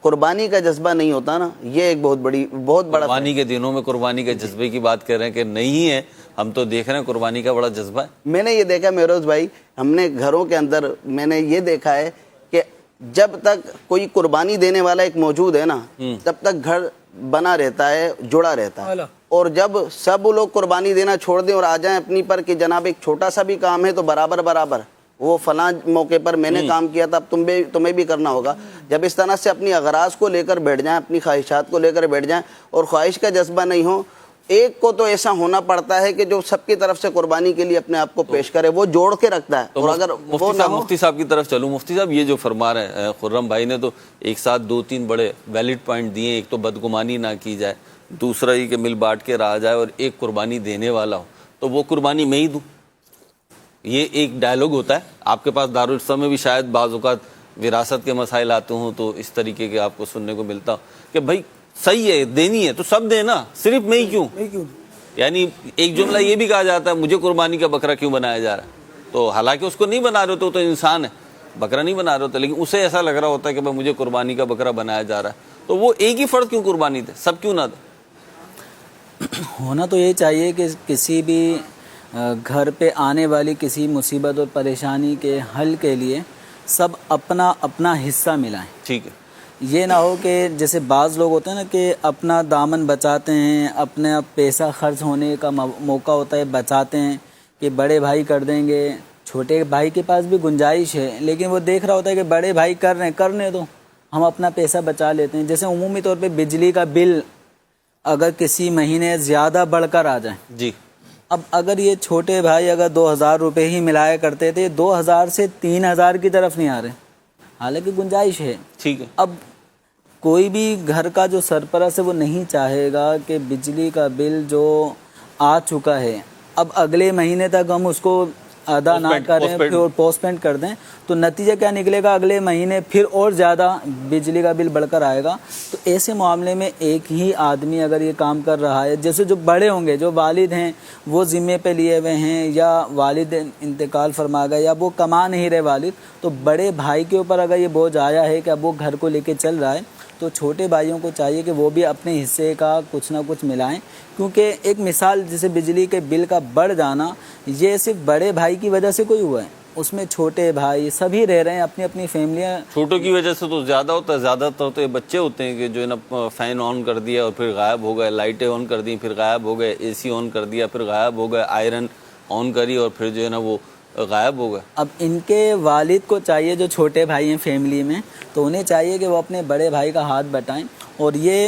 قربانی کا جذبہ نہیں ہوتا نا, یہ ایک بہت بڑا قربانی کے دنوں میں قربانی کے جذبے کی بات کر رہے ہیں کہ نہیں ہے, ہم تو دیکھ رہے ہیں قربانی کا بڑا جذبہ ہے. میں نے یہ دیکھا مہروز بھائی, ہم نے گھروں کے اندر میں نے یہ دیکھا ہے کہ جب تک کوئی قربانی دینے والا ایک موجود ہے نا تب تک گھر بنا رہتا ہے, جڑا رہتا ہے. اعلیٰ. اور جب سب لوگ قربانی دینا چھوڑ دیں اور آ جائیں اپنی پر کہ جناب ایک چھوٹا سا بھی کام ہے تو برابر برابر, وہ فلاں موقع پر میں نے کام کیا تھا, اب تمہیں بھی کرنا ہوگا. جب اس طرح سے اپنی اغراض کو لے کر بیٹھ جائیں, اپنی خواہشات کو لے کر بیٹھ جائیں اور خواہش کا جذبہ نہیں ہو, ایک کو تو ایسا ہونا پڑتا ہے کہ جو سب کی طرف سے قربانی کے لیے اپنے آپ کو پیش کرے, وہ جوڑ کے رکھتا ہے. اور اگر وہ نہ ہو, مفتی صاحب کی طرف چلوں. مفتی صاحب یہ جو فرما رہے ہیں خرم بھائی نے تو ایک ساتھ 2-3 بڑے ویلڈ پوائنٹ دیے. ایک تو بدگمانی نہ کی جائے, دوسرا یہ کہ مل بانٹ کے رہا جائے, اور ایک قربانی دینے والا ہو تو وہ قربانی میں ہی دوں. یہ ایک ڈائلاگ ہوتا ہے آپ کے پاس دارالاسلام میں بھی, شاید بعض اوقات وراثت کے مسائل آتے ہوں تو اس طریقے کے آپ کو سننے کو ملتا کہ بھائی صحیح ہے دینی ہے تو سب دینا, صرف میں ہی کیوں. یعنی ایک جملہ یہ بھی کہا جاتا ہے مجھے قربانی کا بکرا کیوں بنایا جا رہا ہے, تو حالانکہ اس کو نہیں بنا رہے تو انسان ہے, بکرا نہیں بنا رہے ہوتا, لیکن اسے ایسا لگ رہا ہوتا ہے کہ بھائی مجھے قربانی کا بکرا بنایا جا رہا ہے, تو وہ ایک ہی فرد کیوں قربانی دے, سب کیوں نہ دے. ہونا تو یہ چاہیے کہ کسی بھی گھر پہ آنے والی کسی مصیبت اور پریشانی کے حل کے لیے سب اپنا اپنا حصہ ملائیں. ٹھیک ہے. یہ نہ ہو کہ جیسے بعض لوگ ہوتے ہیں نا کہ اپنا دامن بچاتے ہیں, اپنا پیسہ خرچ ہونے کا موقع ہوتا ہے بچاتے ہیں کہ بڑے بھائی کر دیں گے, چھوٹے بھائی کے پاس بھی گنجائش ہے لیکن وہ دیکھ رہا ہوتا ہے کہ بڑے بھائی کر رہے ہیں, کرنے دو, ہم اپنا پیسہ بچا لیتے ہیں. جیسے عمومی طور پہ بجلی کا بل اگر کسی مہینے زیادہ بڑھ کر آ جائیں, جی, اب اگر یہ چھوٹے بھائی اگر 2,000 روپے ہی ملایا کرتے تھے, 2,000 سے 3,000 کی طرف نہیں آ رہے, حالانکہ گنجائش ہے. ٹھیک ہے. اب کوئی بھی گھر کا جو سرپرست ہے وہ نہیں چاہے گا کہ بجلی کا بل جو آ چکا ہے اب اگلے مہینے تک ہم اس کو ادا نہ کریں, پھر پوسٹ پینڈ کر دیں, تو نتیجہ کیا نکلے گا, اگلے مہینے پھر اور زیادہ بجلی کا بل بڑھ کر آئے گا. تو ایسے معاملے میں ایک ہی آدمی اگر یہ کام کر رہا ہے, جیسے جو بڑے ہوں گے, جو والد ہیں وہ ذمے پہ لیے ہوئے ہیں یا والد انتقال فرما گئے یا وہ کما نہیں رہے والد, تو بڑے بھائی کے اوپر اگر یہ بوجھ آیا ہے کہ اب وہ گھر کو لے کے چل رہا ہے, تو چھوٹے بھائیوں کو چاہیے کہ وہ بھی اپنے حصے کا کچھ نہ کچھ ملائیں. کیونکہ ایک مثال جیسے بجلی کے بل کا بڑھ جانا یہ صرف بڑے بھائی کی وجہ سے کوئی ہوا ہے, اس میں چھوٹے بھائی سبھی رہ رہے ہیں, اپنی اپنی فیملیاں. چھوٹوں کی وجہ سے تو زیادہ ہوتا ہے, زیادہ تر تو یہ بچے ہوتے ہیں کہ جو ہے نا فین آن کر دیا اور پھر غائب ہو گئے, لائٹیں آن کر دی پھر غائب ہو گئے, اے سی آن کر دیا پھر غائب ہو گئے, آئرن آن کری اور پھر جو ہے نا وہ غائب ہو گئے. اب ان کے والد کو چاہیے, جو چھوٹے بھائی ہیں فیملی میں, تو انہیں چاہیے کہ وہ اپنے بڑے بھائی کا ہاتھ بٹائیں. اور یہ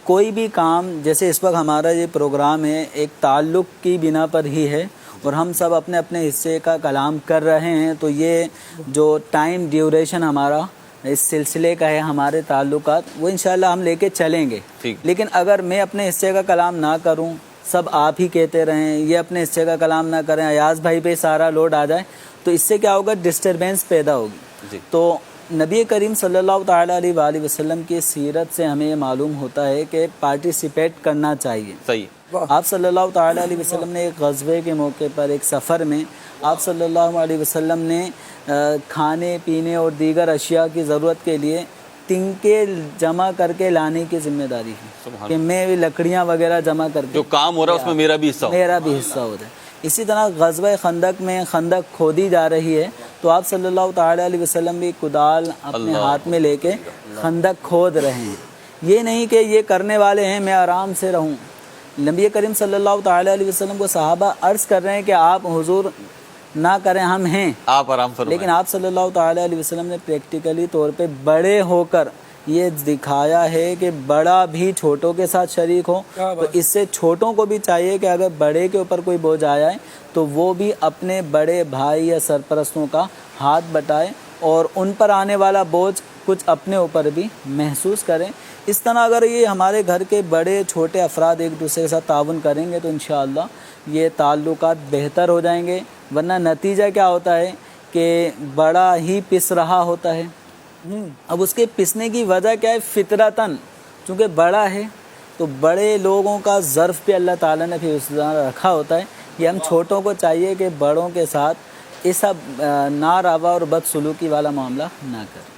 کوئی بھی کام, جیسے اس وقت ہمارا یہ پروگرام ہے ایک تعلق کی بنا پر ہی ہے اور ہم سب اپنے اپنے حصے کا کلام کر رہے ہیں, تو یہ جو ٹائم ڈیوریشن ہمارا اس سلسلے کا ہے, ہمارے تعلقات وہ انشاءاللہ ہم لے کے چلیں گے. لیکن اگر میں اپنے حصے کا کلام نہ کروں, سب آپ ہی کہتے رہیں, یہ اپنے حصے کا کلام نہ کریں, ایاز بھائی پہ سارا لوڈ آ جائے, تو اس سے کیا ہوگا, ڈسٹربینس پیدا ہوگی. تو نبی کریم صلی اللہ تعالیٰ علیہ وآلہ وسلم کی سیرت سے ہمیں یہ معلوم ہوتا ہے کہ پارٹیسپیٹ کرنا چاہیے. صحیح. آپ صلی اللہ تعالیٰ علیہ وسلم نے ایک غزوے کے موقع پر ایک سفر میں آپ صلی اللہ علیہ وسلم نے کھانے پینے اور دیگر اشیاء کی ضرورت کے لیے تنکے جمع کر کے لانے کی ذمہ داری ہے کہ میں لکڑیاں وغیرہ جمع کر کے جو کام ہو رہا ہے اس میں میرا بھی حصہ ہو جائے. اسی طرح غزوہ خندق میں خندق کھودی جا رہی ہے, تو آپ صلی اللہ تعالیٰ علیہ وسلم بھی کدال اپنے ہاتھ میں لے کے خندق کھود رہے ہیں. یہ نہیں کہ یہ کرنے والے ہیں میں آرام سے رہوں. نبی کریم صلی اللہ تعالیٰ علیہ وسلم کو صحابہ عرض کر رہے ہیں کہ آپ حضور نہ کریں, ہم ہیں, آپ آرام فرمائیں. لیکن آپ صلی اللہ تعالیٰ علیہ وسلم نے پریکٹیکلی طور پہ بڑے ہو کر یہ دکھایا ہے کہ بڑا بھی چھوٹوں کے ساتھ شریک ہو. تو اس سے چھوٹوں کو بھی چاہیے کہ اگر بڑے کے اوپر کوئی بوجھ آیا ہے تو وہ بھی اپنے بڑے بھائی یا سرپرستوں کا ہاتھ بٹائے اور ان پر آنے والا بوجھ کچھ اپنے اوپر بھی محسوس کریں. اس طرح اگر یہ ہمارے گھر کے بڑے چھوٹے افراد ایک دوسرے کے ساتھ تعاون کریں گے تو انشاءاللہ یہ تعلقات بہتر ہو جائیں گے. ورنہ نتیجہ کیا ہوتا ہے کہ بڑا ہی پس رہا ہوتا ہے. اب اس کے پسنے کی وجہ کیا ہے, فطرتاً چونکہ بڑا ہے تو بڑے لوگوں کا ظرف پہ اللہ تعالیٰ نے پھر اس طرح رکھا ہوتا ہے. یہ ہم چھوٹوں کو چاہیے کہ بڑوں کے ساتھ یہ سب ناروا اور بدسلوکی والا معاملہ نہ کریں.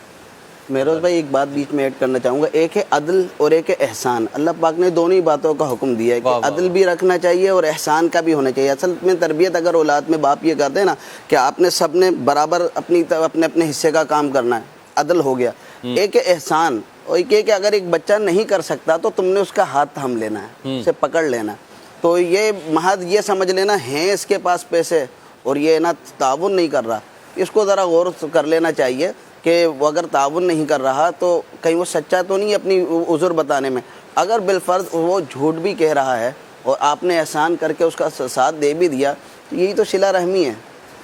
مہروز بھائی ایک بات بیچ میں ایڈ کرنا چاہوں گا, ایک ہے عدل اور ایک ہے احسان. اللہ پاک نے دونوں ہی باتوں کا حکم دیا ہے کہ عدل بھی رکھنا چاہیے اور احسان کا بھی ہونا چاہیے. اصل میں تربیت اگر اولاد میں باپ یہ کرتے ہیں نا کہ آپ نے سب نے برابر اپنے اپنے حصے کا کام کرنا ہے, عدل ہو گیا. ایک ہے احسان, اور یہ کہ اگر ایک بچہ نہیں کر سکتا تو تم نے اس کا ہاتھ تھام لینا ہے، اسے پکڑ لینا. تو یہ محض یہ سمجھ لینا ہیں اس کے پاس پیسے اور یہ نا تعاون نہیں کر رہا، اس کو ذرا غور کر لینا چاہیے کہ وہ اگر تعاون نہیں کر رہا تو کہیں وہ سچا تو نہیں اپنی عذر بتانے میں. اگر بالفرض وہ جھوٹ بھی کہہ رہا ہے اور آپ نے احسان کر کے اس کا ساتھ دے بھی دیا، یہی تو صلہ رحمی ہے.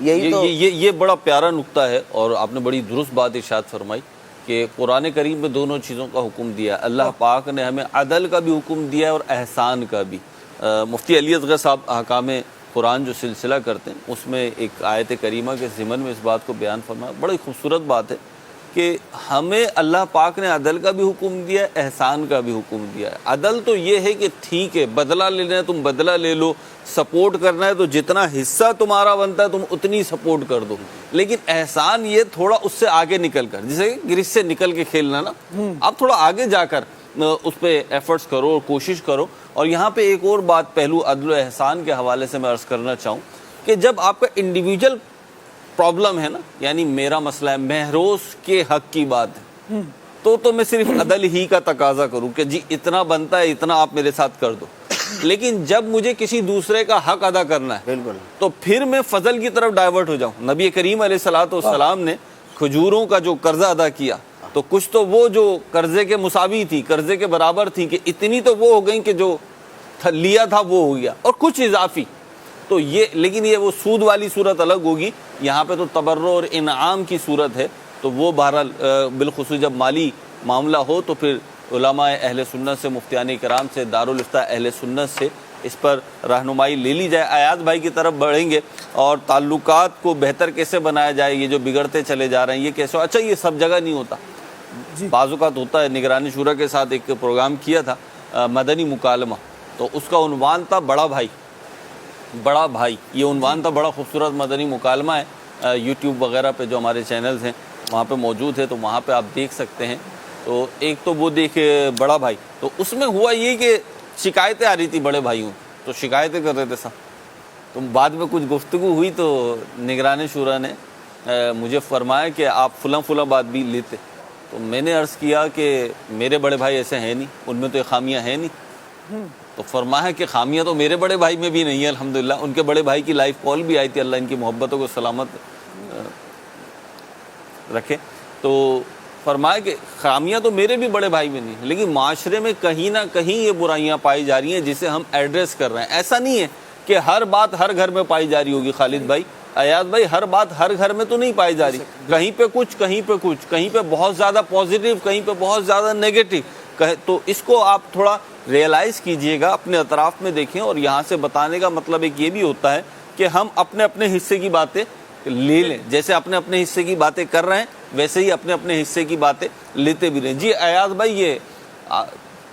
یہی تو یہ بڑا پیارا نقطہ ہے اور آپ نے بڑی درست بات ارشاد فرمائی کہ قرآن کریم میں دونوں چیزوں کا حکم دیا. اللہ پاک نے ہمیں عدل کا بھی حکم دیا ہے اور احسان کا بھی. مفتی علی اصغر صاحب احکام قرآن جو سلسلہ کرتے ہیں اس میں ایک آیت کریمہ کے ضمن میں اس بات کو بیان فرمایا. بڑی خوبصورت بات ہے کہ ہمیں اللہ پاک نے عدل کا بھی حکم دیا ہے، احسان کا بھی حکم دیا ہے. عدل تو یہ ہے کہ ٹھیک ہے بدلہ لینا ہے تم بدلہ لے لو، سپورٹ کرنا ہے تو جتنا حصہ تمہارا بنتا ہے تم اتنی سپورٹ کر دو. لیکن احسان یہ تھوڑا اس سے آگے نکل کر، جیسے گرج سے نکل کے کھیلنا نا، آپ تھوڑا آگے جا کر اس پہ ایفرٹس کرو اور کوشش کرو. اور یہاں پہ ایک اور بات پہلو عدل و احسان کے حوالے سے میں عرض کرنا چاہوں کہ جب آپ کا انڈیویجول پرابلم ہے نا، یعنی میرا مسئلہ ہے، مہروز کے حق کی بات ہے، تو میں صرف عدل ہی کا تقاضا کروں کہ جی اتنا بنتا ہے اتنا آپ میرے ساتھ کر دو. لیکن جب مجھے کسی دوسرے کا حق ادا کرنا ہے بالکل تو پھر میں فضل کی طرف ڈائیورٹ ہو جاؤں. نبی کریم علیہ الصلوۃ والسلام نے کھجوروں کا جو قرضہ ادا کیا تو کچھ تو وہ جو قرضے کے مساوی تھی، قرضے کے برابر تھی، کہ اتنی تو وہ ہو گئی کہ جو لیا تھا وہ ہو گیا، اور کچھ اضافی. تو یہ لیکن یہ وہ سود والی صورت الگ ہوگی، یہاں پہ تو تبرع اور انعام کی صورت ہے. تو وہ بہرحال بالخصوص جب مالی معاملہ ہو تو پھر علماء اہل سنت سے، مفتیان کرام سے، دارالافتاء اہل سنت سے اس پر رہنمائی لے لی جائے. ایاز بھائی کی طرف بڑھیں گے اور تعلقات کو بہتر کیسے بنایا جائے، یہ جو بگڑتے چلے جا رہے ہیں یہ کیسے. اچھا یہ سب جگہ نہیں ہوتا، بعض اوقات ہوتا ہے. نگرانی شورا کے ساتھ ایک پروگرام کیا تھا مدنی مکالمہ، تو اس کا عنوان تھا بڑا بھائی. بڑا بھائی یہ عنوان تھا. بڑا خوبصورت مدنی مکالمہ ہے، یوٹیوب وغیرہ پہ جو ہمارے چینلز ہیں وہاں پہ موجود ہے، تو وہاں پہ آپ دیکھ سکتے ہیں. تو ایک تو وہ دیکھے بڑا بھائی، تو اس میں ہوا یہ کہ شکایتیں آ رہی تھی بڑے بھائیوں، تو شکایتیں کر رہے تھے سب. تو بعد میں کچھ گفتگو ہوئی تو نگران شورا نے مجھے فرمایا کہ آپ فلاں بات بھی لیتے. تو میں نے عرض کیا کہ میرے بڑے بھائی ایسے ہیں نہیں، ان میں تو خامیاں ہیں نہیں. تو فرمایا کہ خامیاں تو میرے بڑے بھائی میں بھی نہیں ہے الحمدللہ. ان کے بڑے بھائی کی لائیو کال بھی آئی تھی، اللہ ان کی محبتوں کو سلامت رکھے. تو فرمایا کہ خامیاں تو میرے بھی بڑے بھائی میں نہیں ہیں، لیکن معاشرے میں کہیں نہ کہیں یہ برائیاں پائی جا رہی ہیں جسے ہم ایڈریس کر رہے ہیں. ایسا نہیں ہے کہ ہر بات ہر گھر میں پائی جا رہی ہوگی خالد بھائی، ایاز بھائی، ہر بات ہر گھر میں تو نہیں پائی جا رہی. کہیں پہ کچھ، کہیں پہ کچھ، کہیں پہ بہت زیادہ پازیٹیو، کہیں پہ بہت زیادہ نیگیٹو. تو اس کو آپ تھوڑا ریئلائز کیجئے گا، اپنے اطراف میں دیکھیں. اور یہاں سے بتانے کا مطلب ایک یہ بھی ہوتا ہے کہ ہم اپنے اپنے حصے کی باتیں لے لیں. جیسے اپنے اپنے حصے کی باتیں کر رہے ہیں ویسے ہی اپنے اپنے حصے کی باتیں لیتے بھی رہیں. جی ایاز بھائی، یہ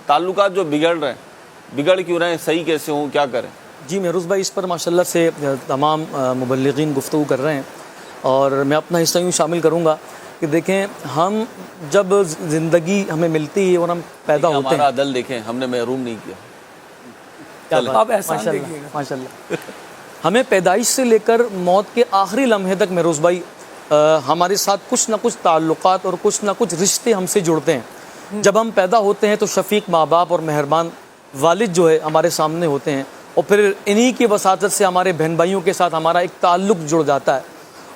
تعلقات جو بگڑ رہے ہیں، بگڑ کیوں رہے ہیں، صحیح کیسے ہوں، کیا کریں؟ جی مہروز بھائی، اس پر ماشاءاللہ سے تمام مبلغین گفتگو کر رہے ہیں، اور میں اپنا حصہ یوں شامل کروں گا کہ دیکھیں، ہم جب زندگی ہمیں ملتی ہے اور ہم پیدا ہوتے ہیں، ہمارا عدل دیکھیں، ہم نے محروم نہیں کیا. آپ احسان دیکھیے گا ماشاءاللہ ہمیں پیدائش سے لے کر موت کے آخری لمحے تک مہروز بھائی ہمارے ساتھ کچھ نہ کچھ تعلقات اور کچھ نہ کچھ رشتے ہم سے جڑتے ہیں. جب ہم پیدا ہوتے ہیں تو شفیق ماں باپ اور مہربان والد جو ہے ہمارے سامنے ہوتے ہیں، اور پھر انہی کی وساطت سے ہمارے بہن بھائیوں کے ساتھ ہمارا ایک تعلق جڑ جاتا ہے.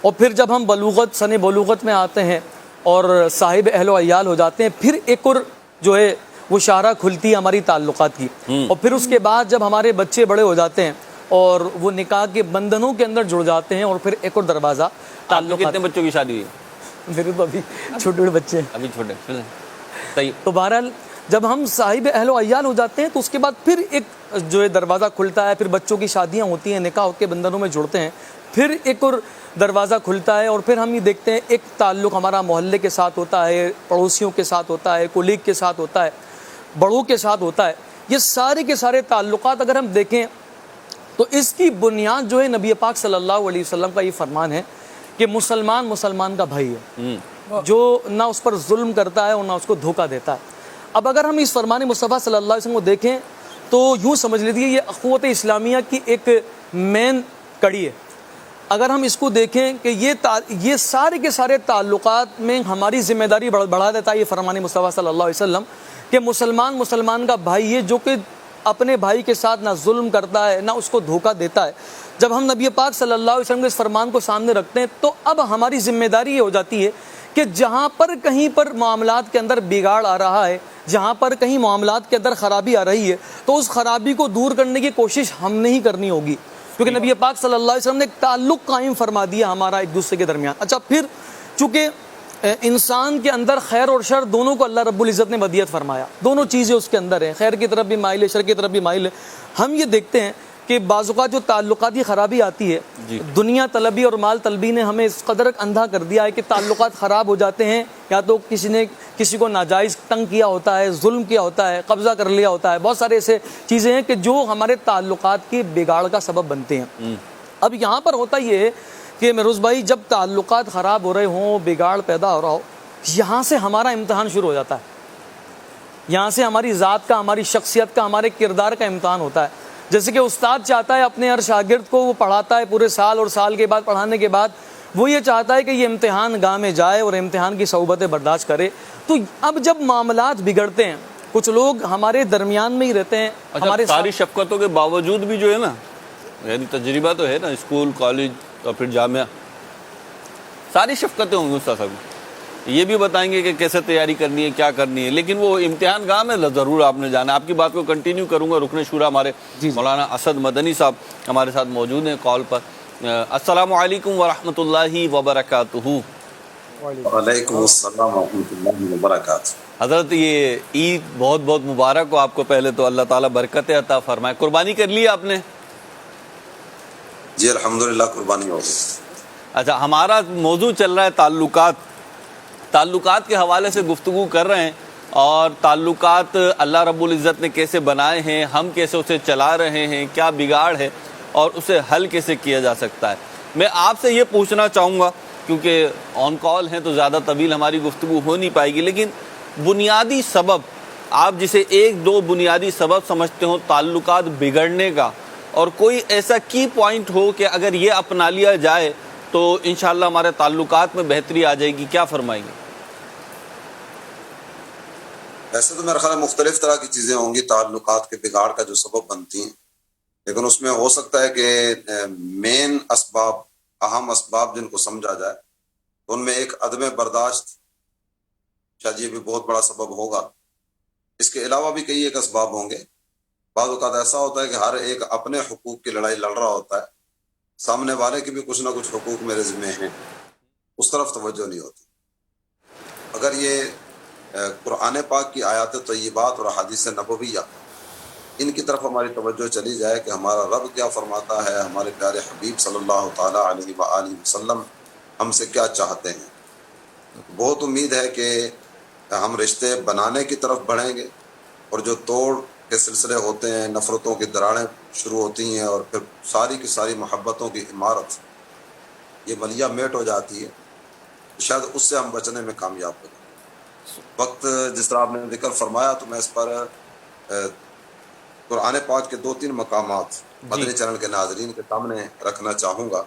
اور پھر جب ہم سن بلوغت میں آتے ہیں اور صاحب اہل و عیال ہو جاتے ہیں، پھر ایک اور جو ہے وہ شاہراہ کھلتی ہے ہماری تعلقات کی. اور پھر اس کے بعد جب ہمارے بچے بڑے ہو جاتے ہیں اور وہ نکاح کے بندھنوں کے اندر جڑ جاتے ہیں، اور پھر ایک اور دروازہ تعلق. کتنے بچوں کی شادی ہوئی؟ میرے تو ابھی چھوٹے بچے ہیں، ابھی چھوٹے. تو بہرحال جب ہم صاحب اہل و عیال ہو جاتے ہیں تو اس کے بعد پھر ایک جو ہے دروازہ کھلتا ہے. پھر بچوں کی شادیاں ہوتی ہیں، نکاح کے بندھنوں میں جڑتے ہیں، پھر ایک اور دروازہ کھلتا ہے. اور پھر ہم یہ دیکھتے ہیں ایک تعلق ہمارا محلے کے ساتھ ہوتا ہے، پڑوسیوں کے ساتھ ہوتا ہے، کولیگ کے ساتھ ہوتا ہے، بڑوں کے ساتھ ہوتا ہے. یہ سارے کے سارے تعلقات اگر ہم دیکھیں تو اس کی بنیاد جو ہے نبی پاک صلی اللہ علیہ وسلم کا یہ فرمان ہے کہ مسلمان کا بھائی ہے، جو نہ اس پر ظلم کرتا ہے اور نہ اس کو دھوکہ دیتا ہے. اب اگر ہم اس فرمان مصطفیٰ صلی اللہ علیہ وسلم کو دیکھیں تو یوں سمجھ لیجیے یہ اخوت اسلامیہ کی ایک مین کڑی ہے. اگر ہم اس کو دیکھیں کہ یہ سارے کے سارے تعلقات میں ہماری ذمہ داری بڑھا دیتا ہے یہ فرمان مصطفیٰ صلی اللہ علیہ وسلم کہ مسلمان کا بھائی ہے جو کہ اپنے بھائی کے ساتھ نہ ظلم کرتا ہے نہ اس کو دھوکہ دیتا ہے. جب ہم نبی پاک صلی اللہ علیہ وسلم کے اس فرمان کو سامنے رکھتے ہیں تو اب ہماری ذمہ داری یہ ہو جاتی ہے کہ جہاں پر کہیں پر معاملات کے اندر بگاڑ آ رہا ہے, جہاں پر کہیں معاملات کے اندر خرابی آ رہی ہے, تو اس خرابی کو دور کرنے کی کوشش ہم نے ہی کرنی ہوگی, کیونکہ نبی پاک صلی اللہ علیہ وسلم نے ایک تعلق قائم فرما دیا ہمارا ایک دوسرے کے درمیان. اچھا, پھر چونکہ انسان کے اندر خیر اور شر دونوں کو اللہ رب العزت نے ودیت فرمایا, دونوں چیزیں اس کے اندر ہیں, خیر کی طرف بھی مائل ہے, شر کی طرف بھی مائل ہے. ہم یہ دیکھتے ہیں کہ بعض اوقات جو تعلقاتی خرابی آتی ہے, دنیا طلبی اور مال طلبی نے ہمیں اس قدر اندھا کر دیا ہے کہ تعلقات خراب ہو جاتے ہیں, یا تو کسی نے کسی کو ناجائز تنگ کیا ہوتا ہے, ظلم کیا ہوتا ہے, قبضہ کر لیا ہوتا ہے, بہت سارے ایسے چیزیں ہیں کہ جو ہمارے تعلقات کے بگاڑ کا سبب بنتے ہیں. اب یہاں پر ہوتا یہ ہے کہ مہروز بھائی, جب تعلقات خراب ہو رہے ہوں, بگاڑ پیدا ہو رہا ہو, یہاں سے ہمارا امتحان شروع ہو جاتا ہے. یہاں سے ہماری ذات کا, ہماری شخصیت کا, ہمارے کردار کا امتحان ہوتا ہے. جیسے کہ استاد چاہتا ہے اپنے ہر شاگرد کو, وہ پڑھاتا ہے پورے سال, اور سال کے بعد پڑھانے کے بعد وہ یہ چاہتا ہے کہ یہ امتحان گاہ میں جائے اور امتحان کی صعوبتیں برداشت کرے. تو اب جب معاملات بگڑتے ہیں, کچھ لوگ ہمارے درمیان میں ہی رہتے ہیں, ہمارے ساری شفقتوں کے باوجود بھی جو ہے نا, یعنی تجربہ تو ہے نا, اسکول, کالج اور پھر جامعہ, ساری شفقتیں ہوں گی استاد صاحب, یہ بھی بتائیں گے کہ کیسے تیاری کرنی ہے, کیا کرنی ہے, لیکن وہ امتحان گاہ میں ضرور آپ نے جانا. آپ کی بات کو کنٹینیو کروں گا. رکن شورا ہمارے مولانا اسد مدنی صاحب ہمارے ساتھ موجود ہیں کال پر. السلام علیکم ورحمۃ اللہ وبرکاتہ. وعلیکم السلام ورحمۃ اللہ وبرکاتہ. حضرت, یہ عید بہت بہت مبارک ہو آپ کو. پہلے تو اللہ تعالیٰ برکت عطا فرمائے. قربانی کر لی آپ نے؟ جی الحمدللہ قربانی ہو گئی. اچھا, ہمارا موضوع چل رہا ہے تعلقات کے حوالے سے گفتگو کر رہے ہیں, اور تعلقات اللہ رب العزت نے کیسے بنائے ہیں, ہم کیسے اسے چلا رہے ہیں, کیا بگاڑ ہے اور اسے حل کیسے کیا جا سکتا ہے. میں آپ سے یہ پوچھنا چاہوں گا, کیونکہ آن کال ہیں تو زیادہ طویل ہماری گفتگو ہو نہیں پائے گی, لیکن بنیادی سبب, آپ جسے ایک دو بنیادی سبب سمجھتے ہو تعلقات بگڑنے کا, اور کوئی ایسا کی پوائنٹ ہو کہ اگر یہ اپنا لیا جائے تو انشاءاللہ ہمارے تعلقات میں بہتری آ جائے گی, کیا فرمائیں گے؟ ویسے تو میرا خیال ہے مختلف طرح کی چیزیں ہوں گی تعلقات کے بگاڑ کا جو سبب بنتی ہیں, لیکن اس میں ہو سکتا ہے کہ مین اسباب, اہم اسباب جن کو سمجھا جائے, ان میں ایک عدم برداشت شاید یہ بھی بہت بڑا سبب ہوگا. اس کے علاوہ بھی کئی ایک اسباب ہوں گے. بعض اوقات ایسا ہوتا ہے کہ ہر ایک اپنے حقوق کی لڑائی لڑ رہا ہوتا ہے, سامنے والے کے بھی کچھ نہ کچھ حقوق میرے ذمہ ہیں, اس طرف توجہ نہیں ہوتی. اگر یہ قرآن پاک کی آیات طیبات اور احادیث نبویہ, ان کی طرف ہماری توجہ چلی جائے کہ ہمارا رب کیا فرماتا ہے, ہمارے پیارے حبیب صلی اللہ تعالیٰ علیہ وآلہ وسلم ہم سے کیا چاہتے ہیں, بہت امید ہے کہ ہم رشتے بنانے کی طرف بڑھیں گے, اور جو توڑ کے سلسلے ہوتے ہیں, نفرتوں کی دراڑیں شروع ہوتی ہیں, اور پھر ساری کی ساری محبتوں کی عمارت یہ ملیہ میٹ ہو جاتی ہے, شاید اس سے ہم بچنے میں کامیاب ہو جائیں. وقت جس طرح آپ نے ذکر فرمایا تو میں اس پر قرآن پاک کے 2-3 مقامات مدنی چینل کے ناظرین کے سامنے رکھنا چاہوں گا.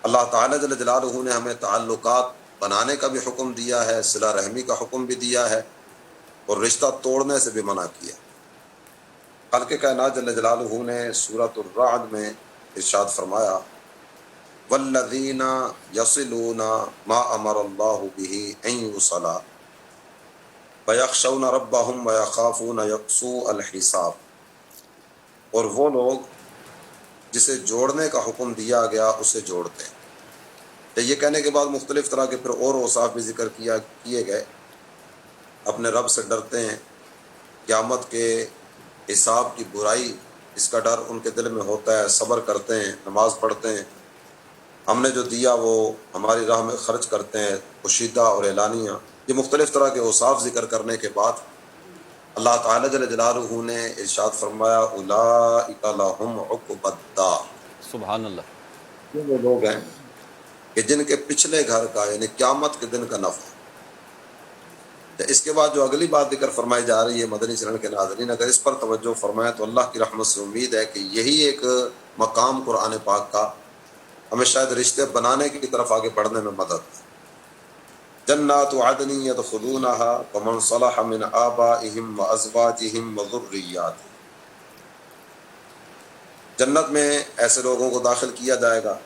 اللہ تعالیٰ جل جلالہ نے ہمیں تعلقات بنانے کا بھی حکم دیا ہے, صلہ رحمی کا حکم بھی دیا ہے, اور رشتہ توڑنے سے بھی منع کیا. خالق کائنات جل جلالہ نے سورۃ الرعد میں ارشاد فرمایا, والذین یصلون ما امر اللہ بہ ان یوصل ویخشون ربہم ویخافون یقسو الحساب. اور وہ لوگ جسے جوڑنے کا حکم دیا گیا اسے جوڑتے ہیں. یہ کہنے کے بعد مختلف طرح کے پھر اور اوصاف بھی ذکر کیے گئے. اپنے رب سے ڈرتے ہیں, قیامت کے حساب کی برائی اس کا ڈر ان کے دل میں ہوتا ہے, صبر کرتے ہیں, نماز پڑھتے ہیں, ہم نے جو دیا وہ ہماری راہ میں خرچ کرتے ہیں, پوشیدہ اور اعلانیہ. یہ مختلف طرح کے اوصاف ذکر کرنے کے بعد اللہ تعالیٰ جل جلالہ نے ارشاد فرمایا, اولئک لہم عقبی الدار. سبحان اللہ. یہ وہ لوگ ہیں کہ جن کے پچھلے گھر کا یعنی قیامت کے دن کا نفع. اس کے بعد جو اگلی بات ذکر فرمائی جا رہی ہے مدنی چینل کے ناظرین, اگر اس پر توجہ فرمائیں تو اللہ کی رحمت سے امید ہے کہ یہی ایک مقام قرآن پاک کا ہمیں شاید رشتے بنانے کی طرف آگے بڑھنے میں مدد دے۔ جنات عدن يدخلونها ومن صلح من آبائهم وازواجهم وذرياتهم، جنت میں ایسے لوگوں کو داخل کیا جائے گا،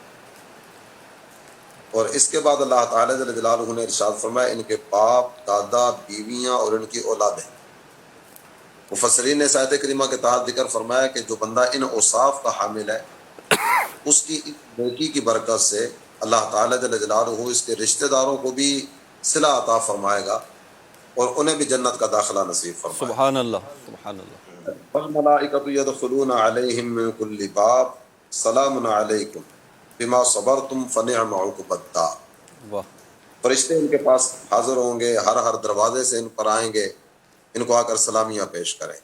اور اس کے بعد اللہ تعالیٰ جل جلالہ نے ارشاد فرمایا ان کے باپ، دادا، بیویاں اور ان کی اولادیں۔ مفسرین نے اس آیت کریمہ کے تحت ذکر فرمایا کہ جو بندہ ان اوصاف کا حامل ہے، اس کی نیکی کی برکت سے اللہ تعالیٰ جل جلالہ اس کے رشتہ داروں کو بھی صلہ عطا فرمائے گا اور انہیں بھی جنت کا داخلہ نصیب فرمائے گا۔ سبحان اللہ، سبحان اللہ۔ والملائکۃ یدخلون علیہم من کل باب سلام علیکم بما صبرتم فنعم عقبی الدار، واہ، فرشتے ان کے پاس حاضر ہوں گے، ہر دروازے سے ان پر آئیں گے، ان کو آ کر سلامیاں پیش کریں۔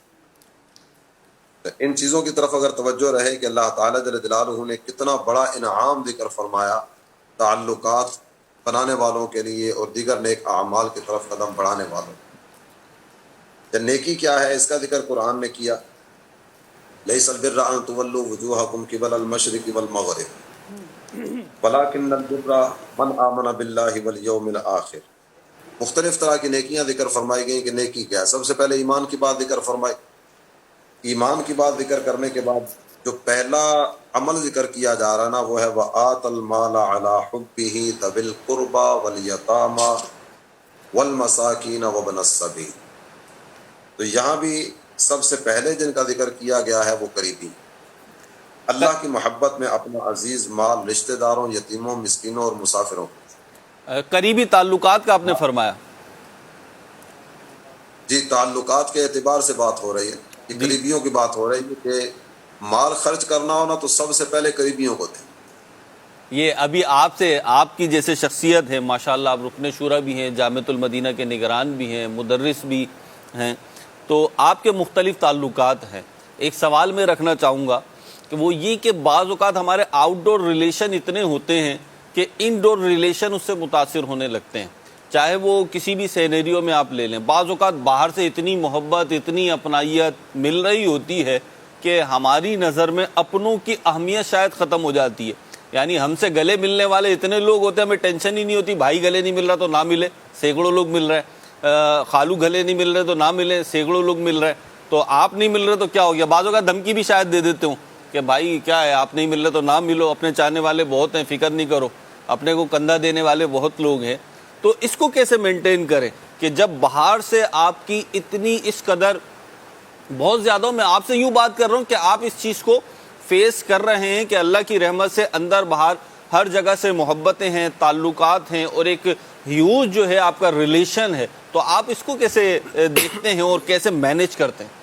ان چیزوں کی طرف اگر توجہ رہے کہ اللہ تعالیٰ جل جلالہ نے کتنا بڑا انعام ذکر فرمایا تعلقات بنانے والوں کے لیے اور دیگر نیک اعمال کی طرف قدم بڑھانے والوں۔ نیکی کیا ہے اس کا ذکر قرآن نے کیا، لیس البر ان تولوا وجوہکم قبل المشرق والمغرب ولکن البر من آمن باللہ والیوم الآخر۔ مختلف طرح کی نیکیاں ذکر فرمائی گئیں کہ نیکی کیا ہے۔ سب سے پہلے ایمان کی بات ذکر فرمائی، ایمان کی بات ذکر کرنے کے بعد جو پہلا عمل ذکر کیا جا رہا نا وہ ہے وآت المال علی حبہ ذوی القربى والیتامى والمساکین وابن السبیل۔ تو یہاں بھی سب سے پہلے جن کا ذکر کیا گیا ہے وہ قریبی، اللہ کی محبت میں اپنا عزیز مال رشتہ داروں، یتیموں، مسکینوں اور مسافروں کو۔ قریبی تعلقات کا آپ نے فرمایا، جی تعلقات کے اعتبار سے بات ہو رہی ہے، یہ قریبیوں کی بات ہو رہی ہے کہ مال خرچ کرنا ہونا تو سب سے پہلے قریبیوں کو دیں۔ یہ ابھی آپ سے، آپ کی جیسے شخصیت ہے ماشاءاللہ، آپ رکن شورا بھی ہیں، جامعۃ المدینہ کے نگران بھی ہیں، مدرس بھی ہیں، تو آپ کے مختلف تعلقات ہیں۔ ایک سوال میں رکھنا چاہوں گا کہ وہ یہ کہ بعض اوقات ہمارے آؤٹ ڈور ریلیشن اتنے ہوتے ہیں کہ ان ڈور ریلیشن اس سے متاثر ہونے لگتے ہیں، چاہے وہ کسی بھی سینیریو میں آپ لے لیں۔ بعض اوقات باہر سے اتنی محبت، اتنی اپنائیت مل رہی ہوتی ہے کہ ہماری نظر میں اپنوں کی اہمیت شاید ختم ہو جاتی ہے۔ یعنی ہم سے گلے ملنے والے اتنے لوگ ہوتے ہیں، ہمیں ٹینشن ہی نہیں ہوتی، بھائی گلے نہیں مل رہا تو نہ ملے، سینکڑوں لوگ مل رہے ہیں، خالو گلے نہیں مل رہے تو نہ ملے، سینکڑوں لوگ مل رہے، تو آپ نہیں مل رہے تو کیا ہو گیا؟ بعضوں کا دھمکی بھی شاید دے دیتے ہوں کہ بھائی کیا ہے، آپ نہیں مل رہے تو نہ ملو، اپنے چاہنے والے بہت ہیں، فکر نہیں کرو، اپنے کو کندھا دینے والے بہت لوگ ہیں۔ تو اس کو کیسے مینٹین کریں کہ جب باہر سے آپ کی اتنی اس قدر بہت زیادہ، میں آپ سے یوں بات کر رہا ہوں کہ آپ اس چیز کو فیس کر رہے ہیں کہ اللہ کی رحمت سے اندر باہر ہر جگہ سے محبتیں ہیں، تعلقات ہیں، اور ایک ہیوج جو ہے آپ کا ریلیشن ہے، تو آپ اس کو کیسے دیکھتے ہیں اور کیسے مینیج کرتے ہیں؟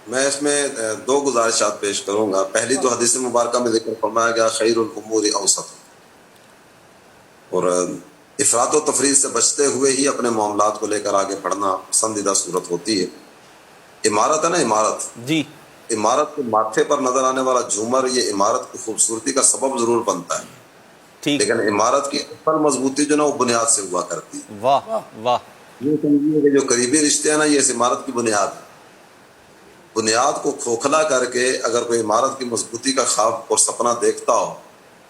میں اس میں دو گزارشات پیش کروں گا۔ پہلی تو حدیث مبارکہ میں ذکر فرمایا گیا خیر الامور اوسط، اور افراط و تفریط سے بچتے ہوئے ہی اپنے معاملات کو لے کر آگے بڑھنا پسندیدہ صورت ہوتی ہے۔ عمارت ہے نا، عمارت، جی، عمارت کے ماتھے پر نظر آنے والا جھومر یہ عمارت کی خوبصورتی کا سبب ضرور بنتا ہے، ٹھیک، لیکن عمارت کی اصل مضبوطی جو نا وہ بنیاد سے ہوا کرتی ہے۔ واہ واہ، یہ سمجھیے کہ جو قریبی رشتے ہیں نا یہ اس عمارت کی بنیاد ہے۔ بنیاد کو کھوکھلا کر کے اگر کوئی عمارت کی مضبوطی کا خواب اور سپنا دیکھتا ہو،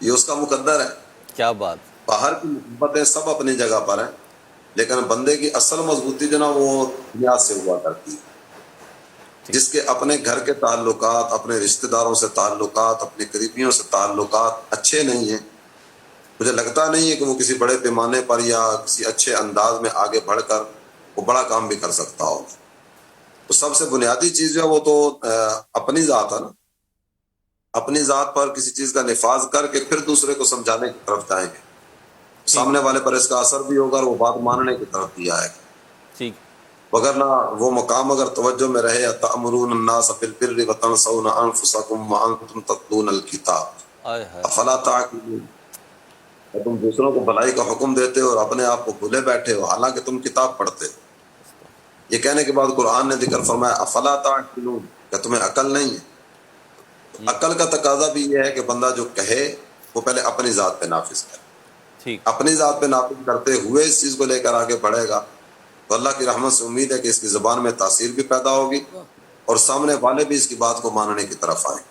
یہ اس کا مقدر ہے۔ کیا بات، باہر کی محبتیں سب اپنی جگہ پر ہیں، لیکن بندے کی اصل مضبوطی جو نا وہ بنیاد سے ہوا کرتی ہے۔ جس کے اپنے گھر کے تعلقات، اپنے رشتہ داروں سے تعلقات، اپنے قریبیوں سے تعلقات اچھے نہیں ہیں، مجھے لگتا نہیں ہے کہ وہ کسی بڑے پیمانے پر یا کسی اچھے انداز میں آگے بڑھ کر وہ بڑا کام بھی کر سکتا ہو۔ تو سب سے بنیادی چیز جو ہے وہ تو اپنی ذات ہے نا، اپنی ذات پر کسی چیز کا نفاذ کر کے پھر دوسرے کو سمجھانے کی طرف جائیں گے، سامنے والے پر اس کا اثر بھی ہوگا اور وہ بات ماننے کی طرف بھی آئے گا۔ ٹھیک، وگرنہ وہ مقام اگر توجہ میں رہے تأمرون الناس بالبر وتنسون انفسکم وانتم تتلون الکتاب آئے ہائے، افلا تعقلون، تم دوسروں کو بھلائی کا حکم دیتے ہو اور اپنے آپ کو بھولے بیٹھے ہو حالانکہ تم کتاب پڑھتے ہو۔ یہ کہنے کے بعد قرآن نے ذکر فرمایا افلا تعقلون، کہ تمہیں عقل نہیں ہے۔ عقل کا تقاضا بھی یہ ہے کہ بندہ جو کہے وہ پہلے اپنی ذات پہ نافذ کرے، ٹھیک، اپنی ذات پہ نافذ کرتے ہوئے اس چیز کو لے کر آگے بڑھے گا تو اللہ کی رحمت سے امید ہے کہ اس کی زبان میں تاثیر بھی پیدا ہوگی اور سامنے والے بھی اس کی بات کو ماننے کی طرف آئیں۔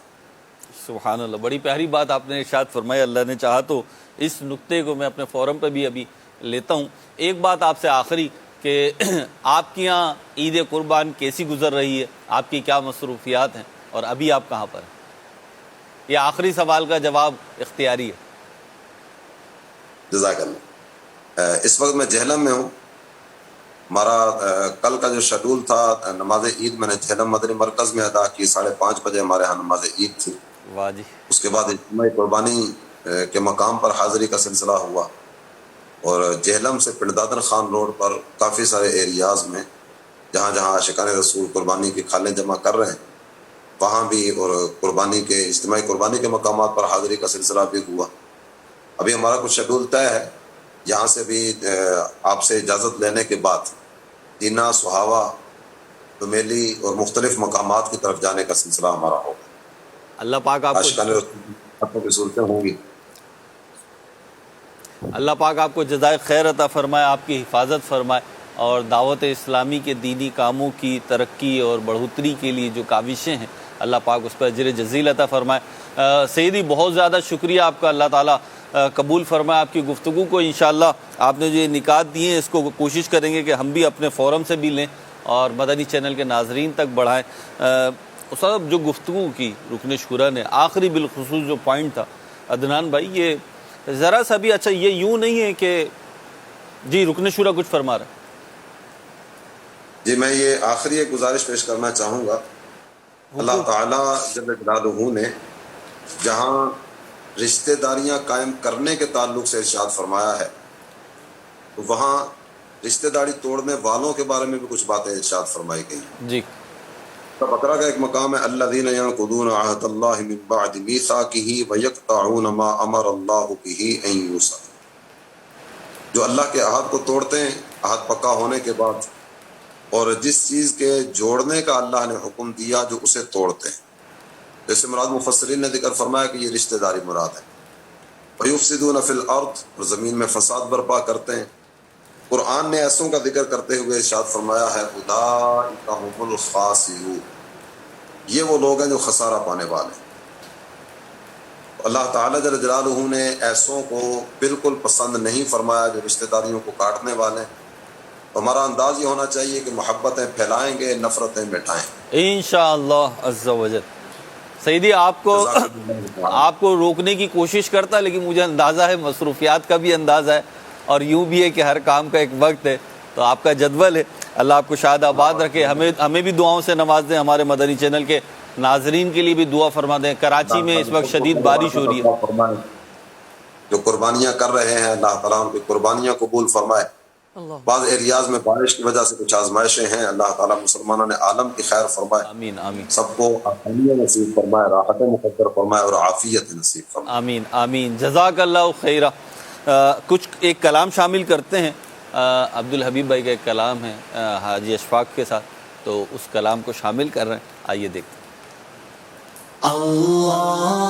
سبحان اللہ، بڑی پیاری بات آپ نے ارشاد فرمائی. اللہ نے چاہا تو اس نقطے کو میں اپنے فورم پہ بھی ابھی لیتا ہوں. ایک بات آپ سے آخری کہ آپ کے یہاں عید قربان کیسی گزر رہی ہے، آپ کی کیا مصروفیات ہیں اور ابھی آپ کہاں پر ہیں؟ یہ آخری سوال کا جواب اختیاری ہے. جزاک اللہ. اس وقت میں جہلم میں ہوں. ہمارا کل کا جو شیڈول تھا نماز عید میں نے جہلم مدنی مرکز میں ادا کی. 5:30 بجے ہمارے ہاں نماز عید تھی. واہ جی. اس کے بعد اجتماعی قربانی کے مقام پر حاضری کا سلسلہ ہوا، اور جہلم سے پنڈدادن خان روڈ پر کافی سارے ایریاز میں جہاں جہاں عاشقان رسول قربانی کی کھالیں جمع کر رہے ہیں وہاں بھی، اور قربانی کے اجتماعی قربانی کے مقامات پر حاضری کا سلسلہ بھی ہوا. ابھی ہمارا کچھ شیڈول طے ہے. یہاں سے بھی آپ سے اجازت لینے کے بعد دینا، سہاوا، دمیلی اور مختلف مقامات کی طرف جانے کا سلسلہ ہمارا ہوگا. اللہ پاک آپ عاشقان رسول کی صورتیں ہوں گی. اللہ پاک آپ کو جزائے خیر عطا فرمائے، آپ کی حفاظت فرمائے، اور دعوت اسلامی کے دینی کاموں کی ترقی اور بڑھوتری کے لیے جو کاوشیں ہیں اللہ پاک اس پر اجر جزیل عطا فرمائے. سیدی بہت زیادہ شکریہ آپ کا، اللہ تعالیٰ قبول فرمائے آپ کی گفتگو کو. انشاءاللہ آپ نے جو یہ نکات دیے ہیں اس کو کوشش کریں گے کہ ہم بھی اپنے فورم سے بھی لیں اور مدنی چینل کے ناظرین تک بڑھائیں. صاحب جو گفتگو کی رکن شورا نے، آخری بالخصوص جو پوائنٹ تھا عدنان بھائی، یہ ذرا سا بھی اچھا یہ یوں نہیں ہے کہ جی رکن شورا کچھ فرما رہے ہیں. جی میں یہ آخری ایک گزارش پیش کرنا چاہوں گا. اللہ تعالیٰ جل جلالہ نے جہاں رشتہ داریاں قائم کرنے کے تعلق سے ارشاد فرمایا ہے، تو وہاں رشتہ داری توڑنے والوں کے بارے میں بھی کچھ باتیں ارشاد فرمائی گئی. جی بقرہ کا ایک مقام ہے، الذین ینقضون عہد اللہ من بعد میثاقہ ویقطعون ما امر اللہ بہ ان یوصل. جو اللہ کے عہد کو توڑتے ہیں عہد پکا ہونے کے بعد، اور جس چیز کے جوڑنے کا اللہ نے حکم دیا جو اسے توڑتے ہیں. جیسے مراد مفسرین نے ذکر فرمایا کہ یہ رشتہ داری مراد ہے. وَيُفْسِدُونَ فِي الْأَرْضِ، اور زمین میں فساد برپا کرتے ہیں. قرآن نے ایسوں کا ذکر کرتے ہوئے ارشاد فرمایا ہے اولئک هم الخاسرون، یہ وہ لوگ ہیں جو خسارہ پانے والے ہیں. اللہ تعالیٰ جل جلالہ نے ایسوں کو بالکل پسند نہیں فرمایا جو رشتہ داریوں کو کاٹنے والے ہیں. ہمارا انداز یہ ہونا چاہیے کہ محبتیں پھیلائیں گے، نفرتیں مٹائیں. انشاءاللہ عز و جل. سیدی آپ کو روکنے کی کوشش کرتا، لیکن مجھے اندازہ ہے مصروفیات کا بھی اندازہ ہے، اور یوں بھی ہے کہ ہر کام کا ایک وقت ہے، تو آپ کا جدول ہے. اللہ آپ کو شاد آباد رکھے. ہمیں بھی دعاؤں سے نواز دیں، ہمارے مدنی چینل کے ناظرین کے لیے بھی دعا فرما دیں. کراچی میں اس وقت شدید بارش ہو رہی ہے. جو قربانیاں کر رہے ہیں اللہ تعالیٰ ان کی قربانیاں قبول فرمائے. بعض ایریاز میں بارش کی وجہ سے کچھ آزمائشیں ہیں، اللہ تعالیٰ مسلمانوں نے عالم کی خیر فرمائے. آمین آمین. سب کو آسانیاں نصیب فرمائے، راحت مقدر فرمائے اور عافیت نصیب فرمائے. آمین آمین. جزاک اللہ خیرہ. کچھ ایک کلام شامل کرتے ہیں. عبدالحبیب بھائی کا ایک کلام ہے حاجی اشفاق کے ساتھ، تو اس کلام کو شامل کر رہے ہیں. آئیے دیکھتے ہیں. اللہ